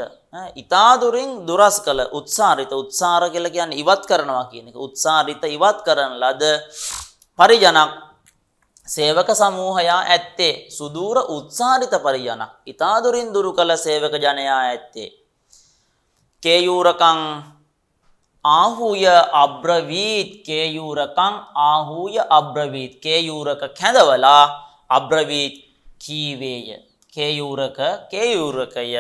ඉතා දුරින් දුරස් කළ උත්සාර කියලා කියන්නේ ඉවත් කරනවා කියන එක උත්සාරිත ඉවත් කරන ලද පරිජනක් සේවක සමූහයා ඇත්තේ සුදූර උත්සාරිත පරිජනක් ඉතා දුරින් දුරු කළ සේවක ජනයා ඇත්තේ කේයූරකං ආහූය අබ්‍රවීත් කේයූරක කැඳවලා අබ්‍රවීත් කීවේය කේයූරකය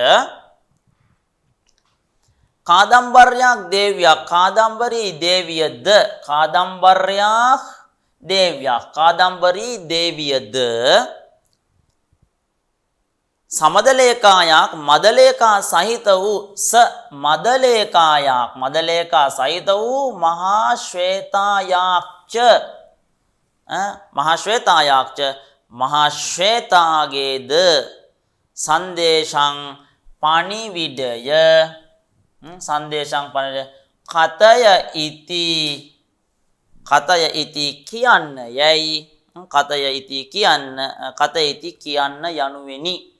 කාදම්බර්යක් දේව්‍යක් කාදම්බරී දේවියද සමදලේකායක් මදලේකා සහිත වූ මදලේකා සහිත වූ මහාශ්වේතායාක්ච මහාශ්වේතාගේද සංදේශං පණිවිඩය කතය ඉති කියන්න යැයි කියන්න යනුවෙනි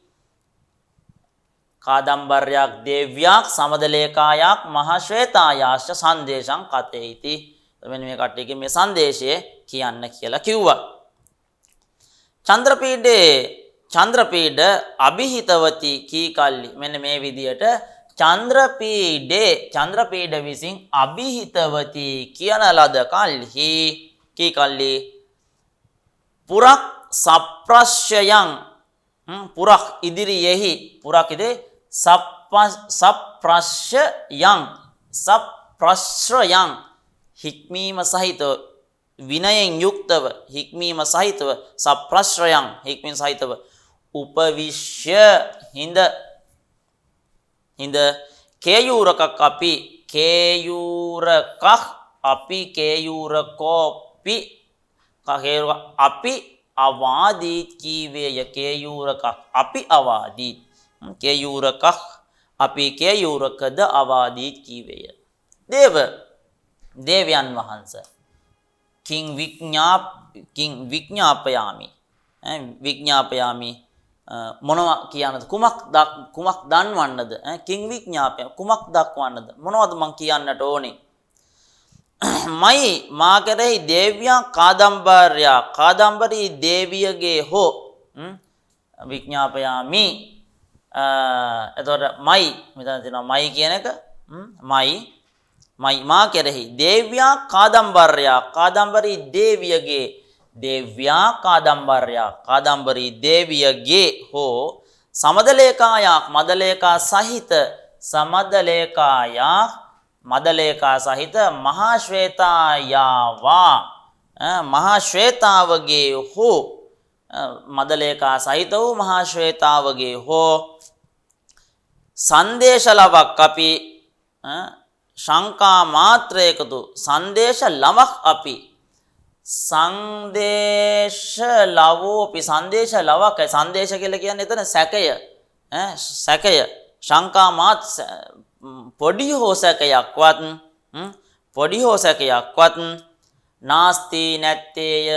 කාදම්බර්යක් දේව්‍යක් සමදලේකායක් මහශ්වේතායාශ්ච සංදේශං කතේති මෙන්න මේ කට්ටියගේ මේ සංදේශය කියන්න කියලා කිව්වා චන්ද්‍රපීඩ අභිහිතවති කී කල්ලි මෙන්න මේ විදියට චන්ද්‍රපීඩ විසින් අභිහිතවති කියන ලද කල්හි කී කල්ලි පුරක් සප්‍රශ්‍යයන් පුරක් ඉදිරියෙහි සප්‍රශ්‍රයන් හික්මීම සහිතව විනයෙන් යුක්තව හික්මීම සහිතව සප්‍රශ්‍රයන් හික්මීම සහිතව උපවිශ්‍ය හිඳ කේයූරකක් අපි අවාදීත් කීවේය කේයූරකක් කේයූරකද අවාදීත් කීවේය දේවයන් වහන්ස කිං විඥාපයාමි මොනවා කියන්නද කුමක් දන්වන්නද කිං විඥාපය කුමක් දක්වන්නද මොනවද මං කියන්නට ඕනේ මයි මා කෙරෙහි දේව්‍යා කාදම්බරී දේවියගේ හෝ විඥාපයාමි එතකොට මයි මෙතන තියෙනවා මයි කියන එක මයි මා කෙරෙහි දේව්‍යා කාදම්බරී දේවියගේ හෝ මදලේකා සහිත මහාශ්වේතාවගේ හෝ මදලේකා සහිත වූ මහාශ්වේතාවගේ හෝ සංදේශ ලවක් අපි ශංකා මාත්‍රයකතු සංදේශ ලවක් අපි සංදේශ ලවෝපි සංදේශ ලවක් සංදේශ කියලා කියන්නේ එතන සැකය ශංකා මාත් පොඩි හෝ සැකයක්වත් නාස්ති නැත්තේය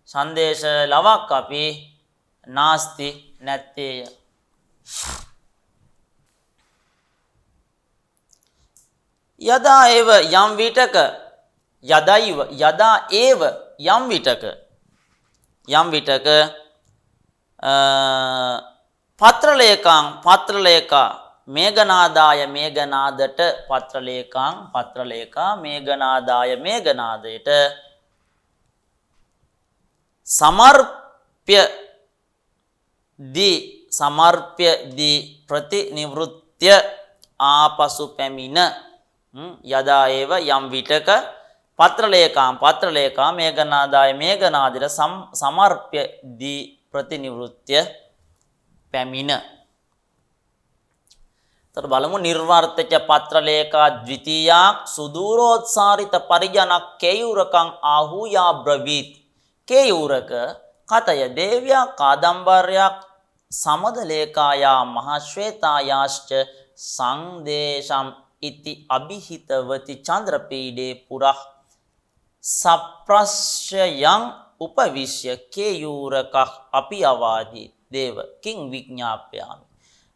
සංදේශ ලවක් අපි නාස්ති නැත්තේය යදා එව යම් විටක යදයිව යදා ඒව යම් විටක පත්‍රලේකා මේඝනාදාය මේඝනාදට පත්‍රලේකා මේඝනාදාය මේඝනාදයට සමර්ප්‍ය දී ප්‍රතිනිවෘත්‍ය ආපසු පැමිණ යදා ඒව යම් විටක පත්‍රලේකා මේඝනාදාය මේඝනාදයට සමර්ප්‍ය දී ප්‍රතිනිවෘත්‍ය පැමිණ. තර බලමු නිර්වර්තක පත්‍රලේකා ද්විතීයා සුදූරෝත්සාරිත පරිජනක් කේයුරකං ආහුයා බ්‍රවීත්. කේයුරක කතය දේව්‍යා කාදම්බර්යක් සමදලේකායා මහශ්වේතායාශ්ච සංදේශම් ඉති අභිහිතවති චන්ද්‍රපීඩේ පුරහ සප්‍රශ්‍යයන් උපවිශ්‍ය කේයුරකක් අපි අවාදී දේව කිං විඥාප්‍යාමි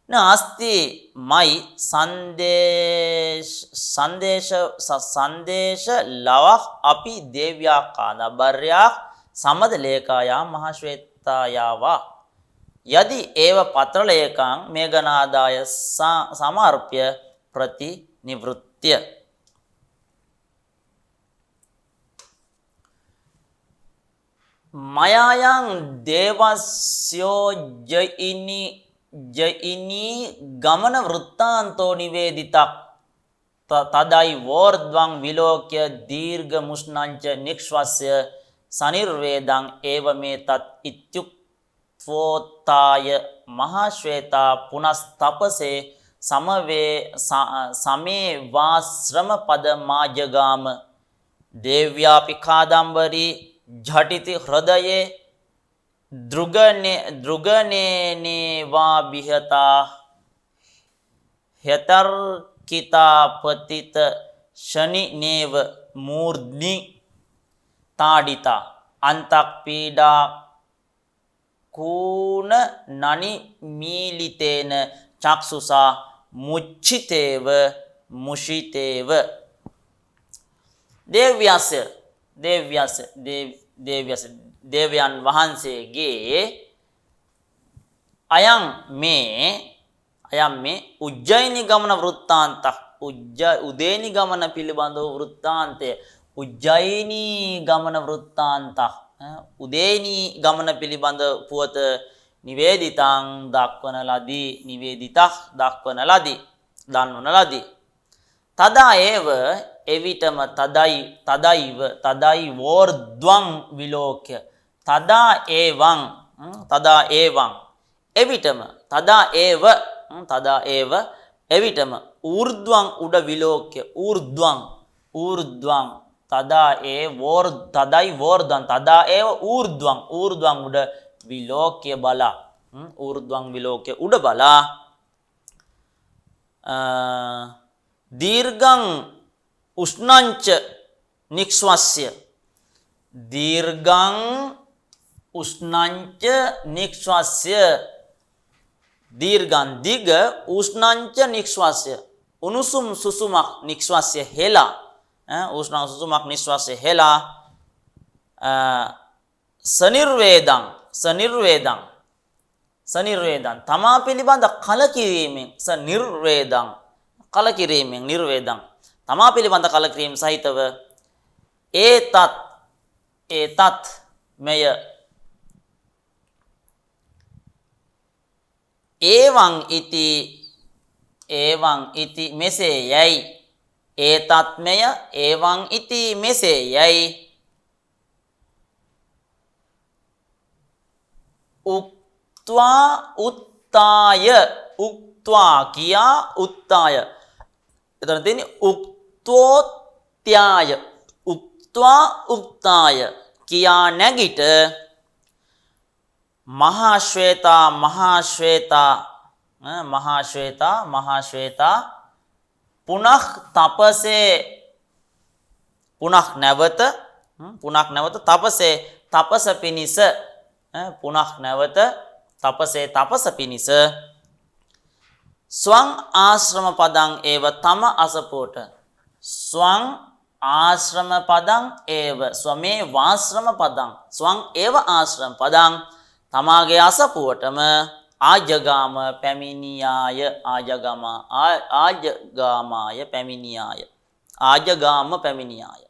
නාස්ති මයි සංදේශ ලවහ අපි දේව්‍යා කාදම්බර්යක් සමදලේකායා මහශ්වේතායාවා යදි ඒව පත්‍රලේකං මේඝනාදාය සමර්ප්‍ය ප්‍රතිනිවෘත්‍ය. මයායන් දේවස්යෝ ජයිනී ගමන වෘත්තාන්තෝ නිවේදිතක් තදයි වෝර්ද්වං විලෝක්‍ය දීර්ඝ මුෂ්ණංච නික්ෂ්වස්ය සනිර්වේදං ඒව මේ තත් ඉත්‍යුක්තෝත්තාය මහාශ්වේතා පුනස්තපසේ සමේවාශ්‍රම පද මාජගාම දේව්‍යාපි කාදම්බරී झटिति हृदये दृगनेनेवा बिहता ह्यतर्किता पतित शनिनेव मूर्ध्नि ताडिता अंतक पीडा कून ननि मीलितेन चक्षुषा मुच्छितेव मुषितेव. දේවයන් වහන්සේගේ අයං මේ උජ්ජයිනි ගමන වෘත්තාන්තක් උදේනි ගමන පිළිබඳව වෘත්තාන්තය උජ්ජයිනි ගමන වෘත්තාන්තක් උදේනි ගමන පිළිබඳ පුවත නිවේදිතං දක්වන ලදී නිවේදිතක් දක්වන ලදී දන්වන ලදී. තදා ඒව එවිටම තදයි වෝර්ද්වං විලෝක්‍ය තදා ඒවං එවිටම තදා ඒව එවිටම ඌර්ද්වං උඩ විලෝක්‍ය ඌර්ද්වං තදයි වෝර්ද්වං තදා ඒව ඌර්ද්වං උඩ විලෝක්‍ය බලා ඌර්ද්වං විලෝක්‍ය උඩ බලා දීර්ඝං උෂ්ණංච නික්ෂ්වස්ය දීර්ඝං උෂ්ණංච නික්ෂ්වස්ය දීර්ඝං දිග උෂ්ණංච නික්ෂ්වස්ය උණුසුම් සුසුමක් නික්ෂ්වස්ය හෙලා උෂ්ණ සුසුමක් නික්ෂ්වස්ය හෙලා සනිර්වේදං තමා පිළිබඳ කලකිරීමෙන් නිර්වේදං තමා පිළිබඳ කලකිරීම සහිතව ඒතත් මෙය ඒවං ඉති මෙසේ යයි ඒතත් මෙය ඒවං ඉති මෙසේ යයි උක්ත්වා කියා උත්තාය එතන තියෙන්නේ උක්තාය කියා නැගිට මහාශ්වේතා පුනක් තපසේ පුනක් නැවත තපසේ තපස පිනිස පුනක් නැවත තපසේ තපස පිනිස ස්වං ආශ්‍රම පදං ඒව තම අසපුවට ස්වං ආශ්‍රම පදං ඒව ස්වමේ වාශ්‍රම පදං ස්වං ඒව ආශ්‍රම පදං තමාගේ අසපුවටම ආජගාම පැමිණියාය ආජගාමාය පැමිණියාය ආජගාම පැමිණියාය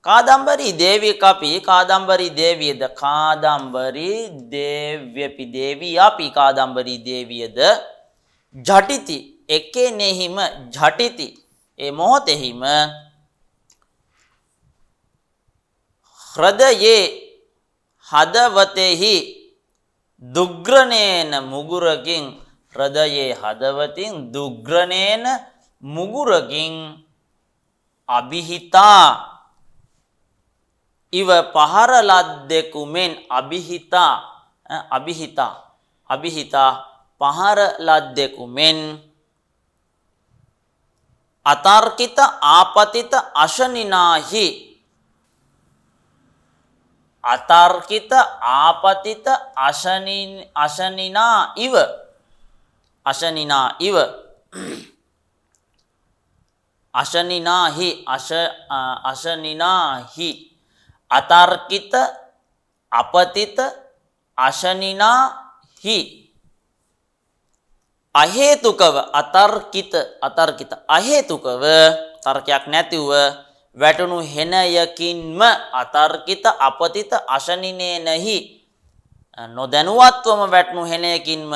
කාදම්බරි දේවිය කපි කාදම්බරි දේවියද කාදම්බරි දේව්‍යපි දේවී අපි කාදම්බරි දේවියද ජටිති එකෙනෙහිම ජටිති ඒ මොහොතෙහිම හෘදයේ හදවතෙහි දුග්‍රණේන මුගුරකින් හෘදයේ හදවතින් දුග්‍රණේන මුගුරකින් අභිහිතා ඉව පහර ලද්දෙකු මෙන් අභිහිතා පහර ලද්දෙකු මෙන් අතර්කිත ආපතිත අශනිනාහි අතර්කිත ආපතිත අශනිනා ඉව අශනිනාහි අතර්කිත අපතිත අශනිනාහි අහේතුකව අතර්කිත අහේතුකව තර්කයක් නැතිව වැටුණු හෙනයකින්ම අතර්කිත අපතිත අශනිනේ නැහි නොදැනුවත්වම වැටුණු හෙනයකින්ම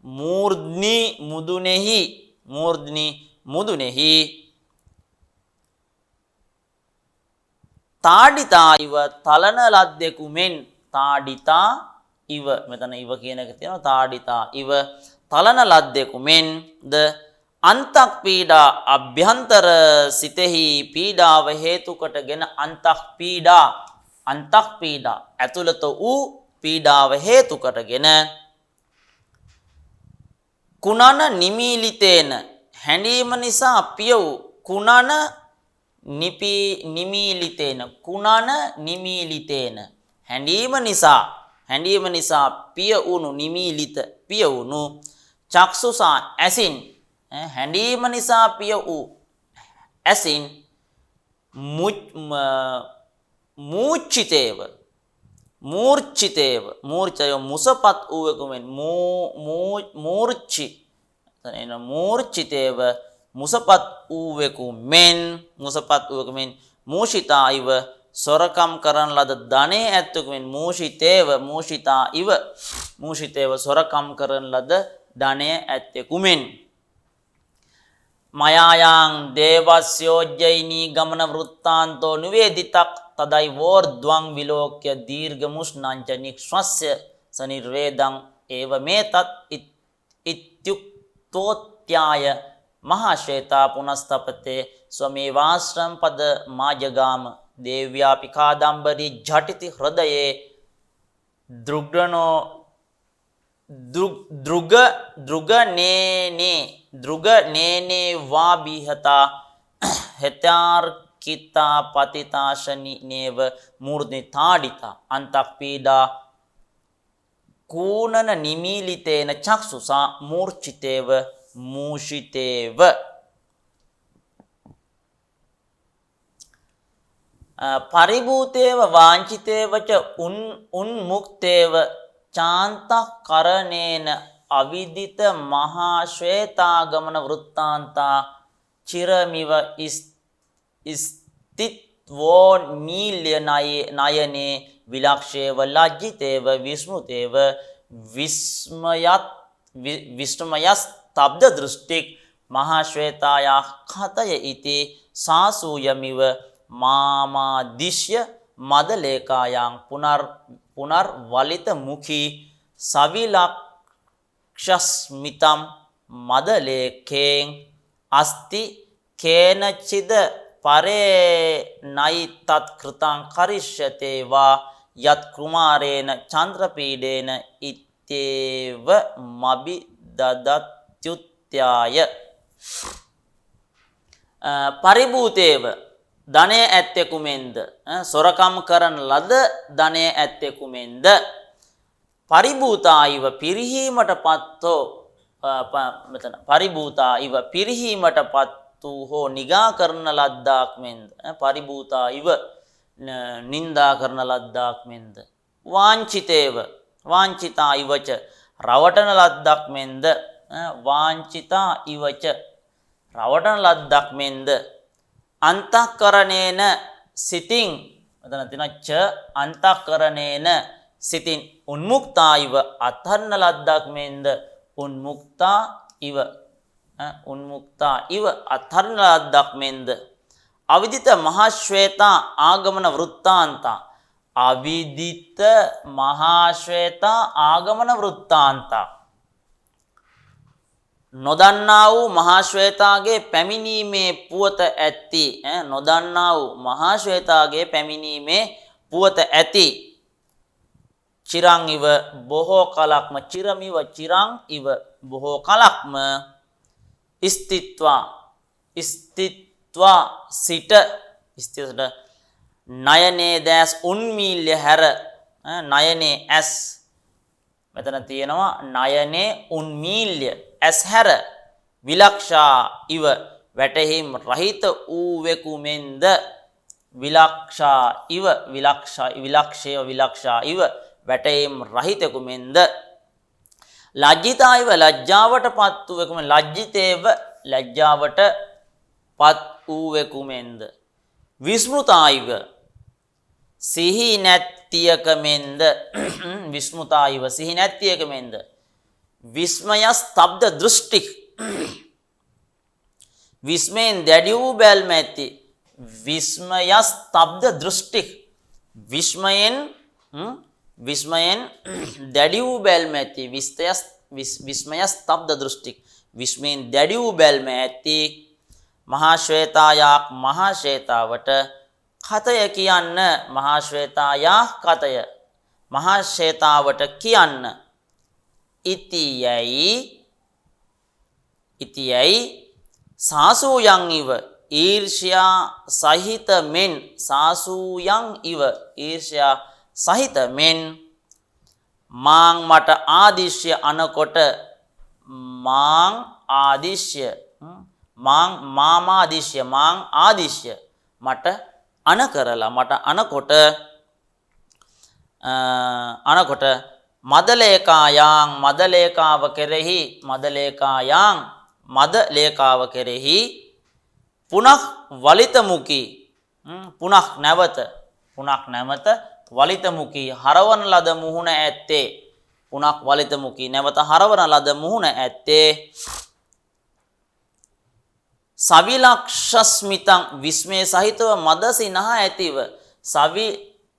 මූර්ධනි මුදුනේහි තාඩිතා ඉව තලන ලද්දෙකු මෙන් තාඩිතා ඉව මෙතන ඉව කියන එක තියෙනවා තාඩිතා ඉව තලන ලද්දෙකු මෙන් ද අන්තක් පීඩා අභ්‍යන්තර සිතෙහි පීඩාව හේතු කොටගෙන අන්තක් පීඩා ඇතුළත වූ පීඩාව හේතු කොටගෙන කුණන නිමීලිතේන හැඬීම නිසා පිය වූ කුණන නිමීලිතේන හැඬීම නිසා පිය වුණු චක්සුසා ඇසින් හැඬීම නිසා පිය වූ ඇසින් මූර්ඡිතේව මූර්ඡය මුසපත් වූවෙකුමෙන් මූර්ඡිතේව මුසපත් වූවෙකුමෙන් මූෂිතා ඉව සොරකම් කරන ලද ධනෙ ඇත්තෙකුමෙන් මූෂිතේව සොරකම් කරන ලද ධනය ඇත්තෙකුමෙන් මයායන් දේවස්යෝජ්ජයිනී ගමන වෘත්තාන්තෝ නිවේදිතක් තදයි වෝර්ද්වං විලෝක්‍ය දීර්ඝ මුෂ්ණංච නික්ෂස්ය සනිර්වේදං ඒව මේතත් ඉත්‍යුක්තෝත්‍යාය මහාශ්වේතා පුනස්තපතේ ස්වමේවාශ්‍රම් පද මාජගාම දේව්‍යාපි කාදම්බරි ජටිති හෘදයේ දෘගනේනේ වාබිහතා හෙතාර්කිතා පතිතාශනිනේව මූර්ධනි තාඩිතා අන්තක් පීඩා කූනන නිමීලිතේන චක්සුසා මූර්ඡිතේව मूषितेव परिभूतेव वांछितेव च उन्मुक्तेव चान्तःकरणेन अविदित महाश्वेतागमन वृत्तान्ता चिरमिव स्थित्वो नील्य नयने विलक्षेव लज्जितेव विस्मृतेव विस्मयस्तब्ध दृष्टिक महाश्वेताया कथय इति सासूयमिव मामादिश्य मदलेकायां पुनर्वलित मुखी सविलक्षस्मितं मदलेखें अस्ति केनचिद परे नयि तत्कृतं करिष्यते वा यत् कुमारेण चंद्रपीडेन इत्येव मभिददत्युत्याय परिभूतेव ධනය ඇත්තෙකුමෙන්ද සොරකම් කරන ලද ධනය ඇත්තෙකුමෙන්ද පරිභූතා ඉව පිරිහීමට පත්ව මෙතන පරිභූතා ඉව පිරිහීමට පත් වස්තු හෝ නිගා කරන ලද්දාක් මෙන්ද පරිභූතා ඉව නින්දා කරන ලද්දාක් මෙන්ද වාංචිතේව වාංචිතා ඉවච රවටන ලද්දක් මෙන්ද වාංචිතා ඉවච රවටන ලද්දක් මෙන්ද අන්තఃකරණේන සිතින් මෙතන තියෙන ච අන්තఃකරණේන සිතින් උන්මුක්තා ඉව අත්හරන ලද්දක් මෙන්ද උන්මුක්තා ඉව උන්මුක්තා ඉව අත්හරන ලද්දක් මෙන්ද අවිදිත මහාශ්වේතා ආගමන වෘත්තාන්තා අවිදිත මහාශ්වේතා ආගමන වෘත්තාන්තා නොදන්නා වූ මහාශ්වේතාගේ පැමිණීමේ පුවත ඇති නොදන්නා වූ මහාශ්වේතාගේ පැමිණීමේ පුවත ඇති චිරං ඉව බොහෝ කලක්ම චිරමිව චිරං ඉව බොහෝ කලක්ම ස්තිත්වා සිට ස්තිතට නයනේ දැස් උන්මීල්‍ය හැර නයනේ ඇස් මෙතන තියෙනවා නයනේ උන්මීල්‍ය ඇස් හැර විලක්ෂා ඉව වැටහිම් රහිත වූවෙකු මෙන්ද විලක්ෂා ඉව විලක්ෂය විලක්ෂා ඉව වැටහිම් රහිතෙකු මෙන්ද ලජ්ජිතා ඉව ලජ්ජාවට පත් වූවෙකු මෙන්ද ලජ්ජිතේව ලජ්ජාවට පත් වූවෙකු මෙන්ද විස්මෘතා ඉව සිහි නැත්තියක මෙන්ද විස්මෘතා ඉව සිහි නැත්තියක මෙන්ද විස්මය ස්තබ්ද දෘෂ්ටි විස්මයෙන් දැඩි වූ බැල්ම ඇති විස්මය ස්තබ්ද දෘෂ්ටි විස්මයෙන් දැඩි වූ බැල්ම ඇති විස්මය ස්තබ්ද දෘෂ්ටි විස්මයෙන් දැඩි වූ බැල්ම ඇති මහාශ්වේතායාක් මහාශ්වේතාවට කතය කියන්න මහාශ්වේතායා කතය මහාශ්වේතාවට කියන්න ඉතියයි සාසූයන් ඉව ඊර්ෂ්‍යා සහිත මෙන් සාසූයන් ඉව ඊර්ෂ්‍යා සහිත මෙන් මාං මට ආදිශ්‍ය අනකොට මාං ආදිශ්‍ය මාං ආදිශ්‍ය මට අනකරලා මට අනකොට මදලේකායාං මදලේකාව කෙරෙහි මදලේකායාං මදලේකාව කෙරෙහි පුනක් වලිතමුකී පුනක් නැවත වලිතමුකී හරවන ලද මුහුණ ඇත්තේ පුනක් වලිතමුකී නැවත හරවන ලද මුහුණ ඇත්තේ සවිලක්ෂස්මිතං විස්මේ සහිතව මද සිනහ ඇතිව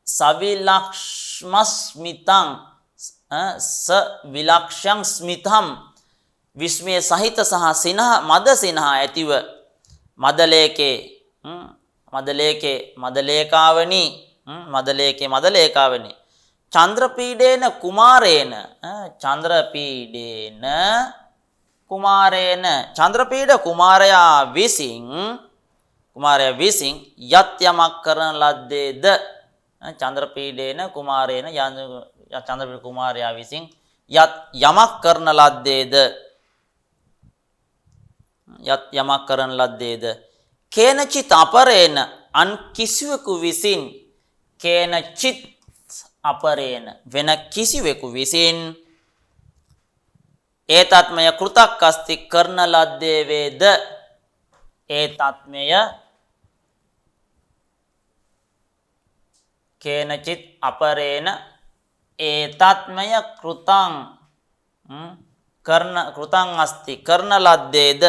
සවිලක්ෂමස්මිතං විලක්ෂං ස්මිතම් විස්මේ සහිත සහ සිනහ මද සිනහ ඇතිව මදලේකාවනි චන්ද්‍රපීඩේන කුමාරේන චන්ද්‍රපීඩ කුමාරයා විසින් යත් යමක් කරන ලද්දේද චන්ද්‍රපීඩේන කුමාරේන චන්ද්‍රපීඩ කුමාරයා විසින් යත් යමක් කරන ලද්දේද කේනචිත් අපරේන අන් කිසිවෙකු විසින් කේනචිත් අපරේන වෙන කිසිවෙකු විසින් ඒතත්මය කෘතක් අස්ති කරන ලද්දේ වේද ඒතත්මය කේනචිත් අපරේන ඒතත්මය කෘතං අස්ති කරන ලද්දේද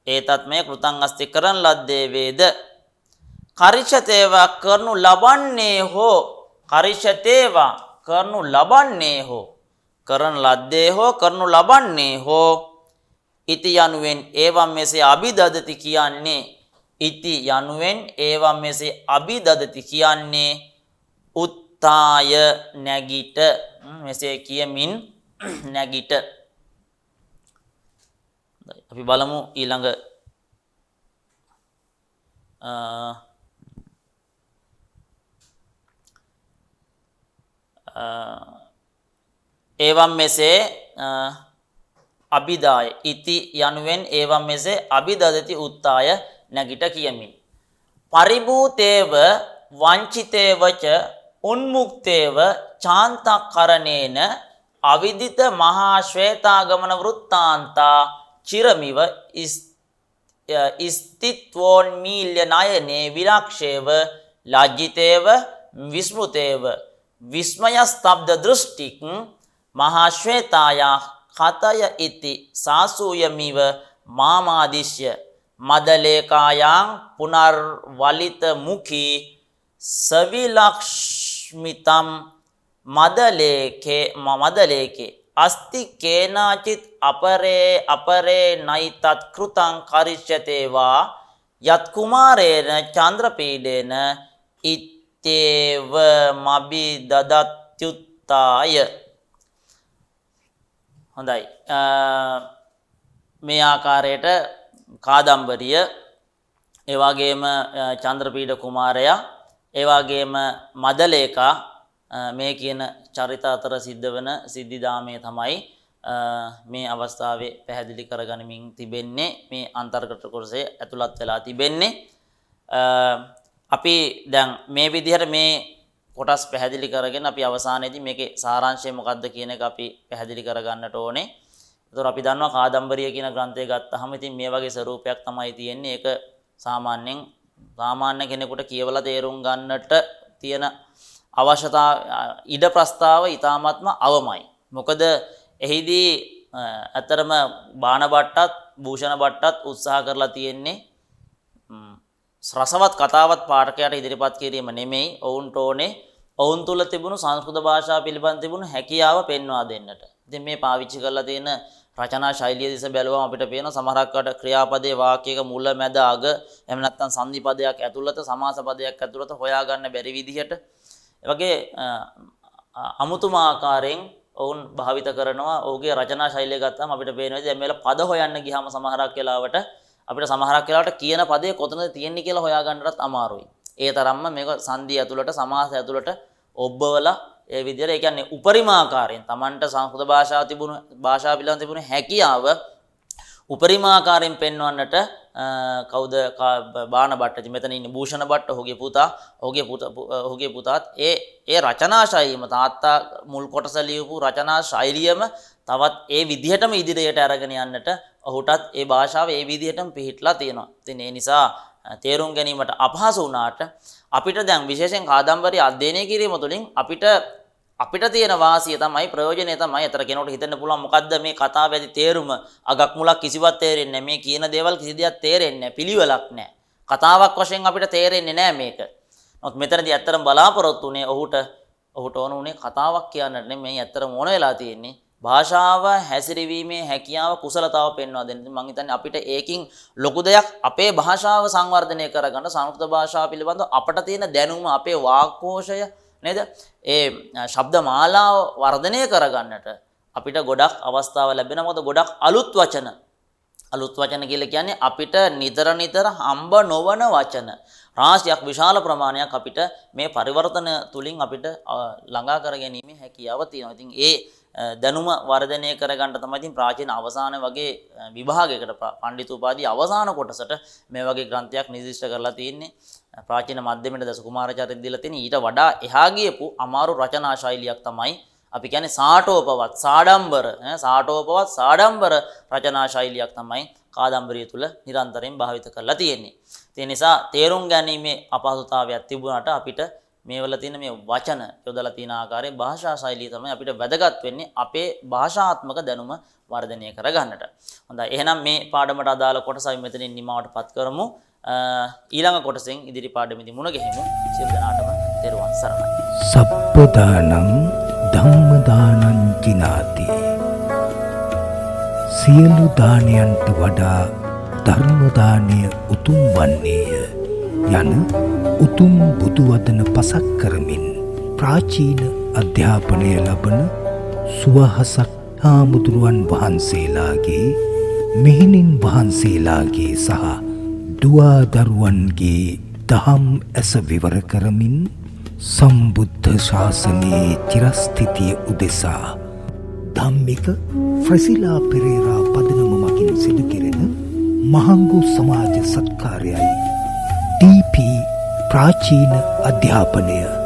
ඒතත්මය කෘතං අස්ති කරන ලද්දේ වේද කරිෂතේවා කරනු ලබන්නේ හෝ කරිෂතේවා කරනු ලබන්නේ හෝ කරන ලද්දේ හෝ කරනු ලබන්නේ හෝ ඉති යනුවෙන් ඒවම් මෙසේ අභිදදති කියන්නේ ඉති යනුවෙන් ඒවම් මෙසේ අභිදදති කියන්නේ උත්තාය නැගිට මෙසේ කියමින් නැගිට අපි බලමු ඊළඟ ඒවම් මෙසේ අභිදාය ඉති යනුවෙන් ඒවම් මෙසේ අභිදදති උත්තාය නැගිට කියමින් පරිභූතේව වංචිතේවච උන්මුක්තේව චාන්තකරණේන අවිදිත මහා ශ්වේතාගමන වෘත්තාන්තා චිරමිව ස්තිත්වෝන්මීල්‍ය නයනේ විරක්ෂේව ලජ්ජිතේව විස්මෘතේව විස්මයස්තබ්ද දෘෂ්ටික් මහා ශ්වේතායා කතය ඉති සාසූයමිව මාමාදිශ්‍ය මදලේකායන් පුනර්වලිත මුඛී සවිලක්ෂ්මිතම් මදලේකේ අස්ති කේනාචිත් අපරේ නයිතත් කෘතං කරිෂ්‍යතේවා යත් කුමාරේන චන්ද්‍රපීඩේන ඉත්තේව මබි දදත්‍යුත්තාය. හොඳයි, මේ ආකාරයට කාදම්බරිය, එවාගේම චන්ද්‍රපීඩ කුමාරයා, එවාගේම මදලේකා මේ කියන චරිත අතර සිද්ධ වන සිද්ධිදාමය තමයි මේ අවස්ථාවේ පැහැදිලි කරගනිමින් තිබෙන්නේ. මේ අන්තර්ගත කොටසේ ඇතුළත් වෙලා තිබෙන්නේ. අපි දැන් මේ විදිහට මේ කොටස් පැහැදිලි කරගෙන අපි අවසානයේදී මේකේ සාරාංශය මොකක්ද කියන එක අපි පැහැදිලි කරගන්නට ඕනේ. ඒතර අපි දන්නවා කාදම්බරිය කියන ග්‍රන්ථය ගත්තාම ඉතින් මේ වගේ ස්වරූපයක් තමයි තියෙන්නේ. ඒක සාමාන්‍ය කෙනෙකුට කියවලා තේරුම් ගන්නට තියෙන අවශ්‍යතා ඉඩ ප්‍රස්තාව ඊ타ත්ම අවමයි. මොකද එහිදී අතරම බාණ බට්ටත් භූෂණ බට්ටත් උත්සාහ කරලා තියෙන්නේ රසවත් කතාවත් පාඨකයාට ඉදිරිපත් කිරීම නෙමෙයි, ඔවුන්ට ඕනේ ඔවුන් තුල තිබුණු සංස්කෘත භාෂාව පිළිබඳ තිබුණු හැකියාව පෙන්වා දෙන්නට. ඉතින් මේ පාවිච්චි කරලා තියෙන රචනා ශෛලිය දිස බැලුවම අපිට පේනවා සමහරක්කට ක්‍රියාපදයේ වාක්‍යයක මුල මැද අග එහෙම නැත්නම් සංදි පදයක් ඇතුළත සමාස පදයක් ඇතුළත හොයාගන්න බැරි විදිහට ඒ වගේ අමුතුම ආකාරයෙන් ඔවුන් භාවිත කරනවා. ඔහුගේ රචනා ශෛලිය ගත්තාම අපිට පේනවා දැන් මේල පද හොයන්න ගියාම සමහරක් වෙලාවට අපිට කියන පදේ කොතනද තියෙන්නේ කියලා හොයාගන්නටත් අමාරුයි. ඒ තරම්ම මේක සංදි ඇතුළට සමාස ඇතුළට ඔබවලා ඒ විදිහට ඒ කියන්නේ උපරිම ආකාරයෙන් Tamanට සංස්කෘත භාෂාව පිළිබඳ තිබුණු හැකියාව උපරිම ආකාරයෙන් පෙන්වන්නට කවුද බාණ බට්ට මෙතන ඉන්නේ භූෂණ බට්ට ඔහුගේ පුතාත් ඒ රචනා ශෛලියම තාත්තා මුල් කොටස ලියපු රචනා ශෛලියම තවත් ඒ විදිහටම ඉදිරියට අරගෙන යන්නට ඔහුටත් ඒ භාෂාව ඒ විදිහටම පිහිටලා තියෙනවා. ඉතින් ඒ නිසා තේරුම් ගැනීමට අපහසු වුණාට අපිට දැන් විශේෂයෙන් කාදම්බරිය අධ්‍යයනය කිරීම තුළින් අපිට තියෙන වාසිය තමයි ප්‍රයෝජනය තමයි අතර කෙනෙකුට හිතන්න පුළුවන් මොකද්ද මේ කතාවේ ඇති තේරුම අගක් මුලක් කිසිවක් තේරෙන්නේ නැහැ. මේ කියන දේවල් කිසි දෙයක් තේරෙන්නේ නැහැ. පිළිවෙලක් නැහැ. කතාවක් වශයෙන් අපිට තේරෙන්නේ නැහැ මේක. නමුත් මෙතනදී ඇත්තටම බලාපොරොත්තු උනේ ඔහුට ඕන උනේ කතාවක් කියන්නට නෙමෙයි. ඇත්තටම ඕන වෙලා තියෙන්නේ භාෂාව හැසිරවීමේ හැකියාව කුසලතාව පෙන්වා දෙන්න. මම හිතන්නේ අපිට ඒකින් ලොකු දෙයක් අපේ භාෂාව සංවර්ධනය කරගන්න සංස්කෘත භාෂාව පිළිබඳව අපට තියෙන දැනුම අපේ වාක්කෝෂය නේද? ඒ ශබ්ද මාලාව වර්ධනය කරගන්නට අපිට ගොඩක් අවස්ථාව ලැබෙනවා. මොකද ගොඩක් අලුත් වචන කියලා කියන්නේ අපිට නිතර හම්බ නොවන වචන රාශියක් විශාල ප්‍රමාණයක් අපිට මේ පරිවර්තන තුලින් අපිට ළඟා කර ගැනීමේ හැකියාව තියෙනවා. ඉතින් ඒ දැනුම වර්ධනය කරගන්න තමයි ඉතින් ප්‍රාචීන අවසාන වගේ විභාගයකට පඬිතු උපාධිය අවසාන කොටසට මේ වගේ ග්‍රන්ථයක් නිර්දිෂ්ට කරලා තියෙන්නේ. ප්‍රාචීන මධ්‍යමයට දස කුමාරාචාර්ය දීලා තියෙන ඊට වඩා එහා ගියපු අමාරු රචනා ශෛලියක් තමයි අපි කියන්නේ සාටෝපවත් සාඩම්බර රචනා ශෛලියක් තමයි කාදම්බරිය තුල නිරන්තරයෙන් භාවිත කරලා තියෙන්නේ. ඒ නිසා තේරුම් ගැනීමේ අපහසුතාවයක් තිබුණාට අපිට මේවල තියෙන මේ වචන යොදලා තියෙන ආකාරයේ භාෂා ශෛලිය තමයි අපිට වැදගත් වෙන්නේ අපේ භාෂාත්මක දැනුම වර්ධනය කරගන්නට. හොඳයි, එහෙනම් මේ පාඩමට අදාළ කොටස අපි මෙතනින් නිමවටපත් කරමු. ඊළඟ කොටසෙන් ඉදිරි පාඩමෙදි මුණ ගැහෙමු. සියලු දෙනාටම තෙරුවන් සරණයි. සප්පදානං ධම්මදානං කිනාති. සියලු දානයන්ට වඩා ධර්ම දානය උතුම් වන්නේය යන උතුම් බුදු වදන පසක් කරමින් ප්‍රාචීන අධ්‍යාපනය ලබන සුවහසක් හාමුදුරුවන් වහන්සේලාගේ මෙහෙණින් වහන්සේලාගේ සහ දුවා දරුවන්ගේ දහම් ඇස විවර කරමින් සම්බුද්ධ ශාසනයේ චිරස්ථිතිය උදෙසා ධම්මික ෆ්‍රසිලා පෙරේරා පදනම මගින් සිදු කෙරෙන මහංගු සමාජ සත්කාරයයි DP ප්‍රාචීන අධ්‍යාපනය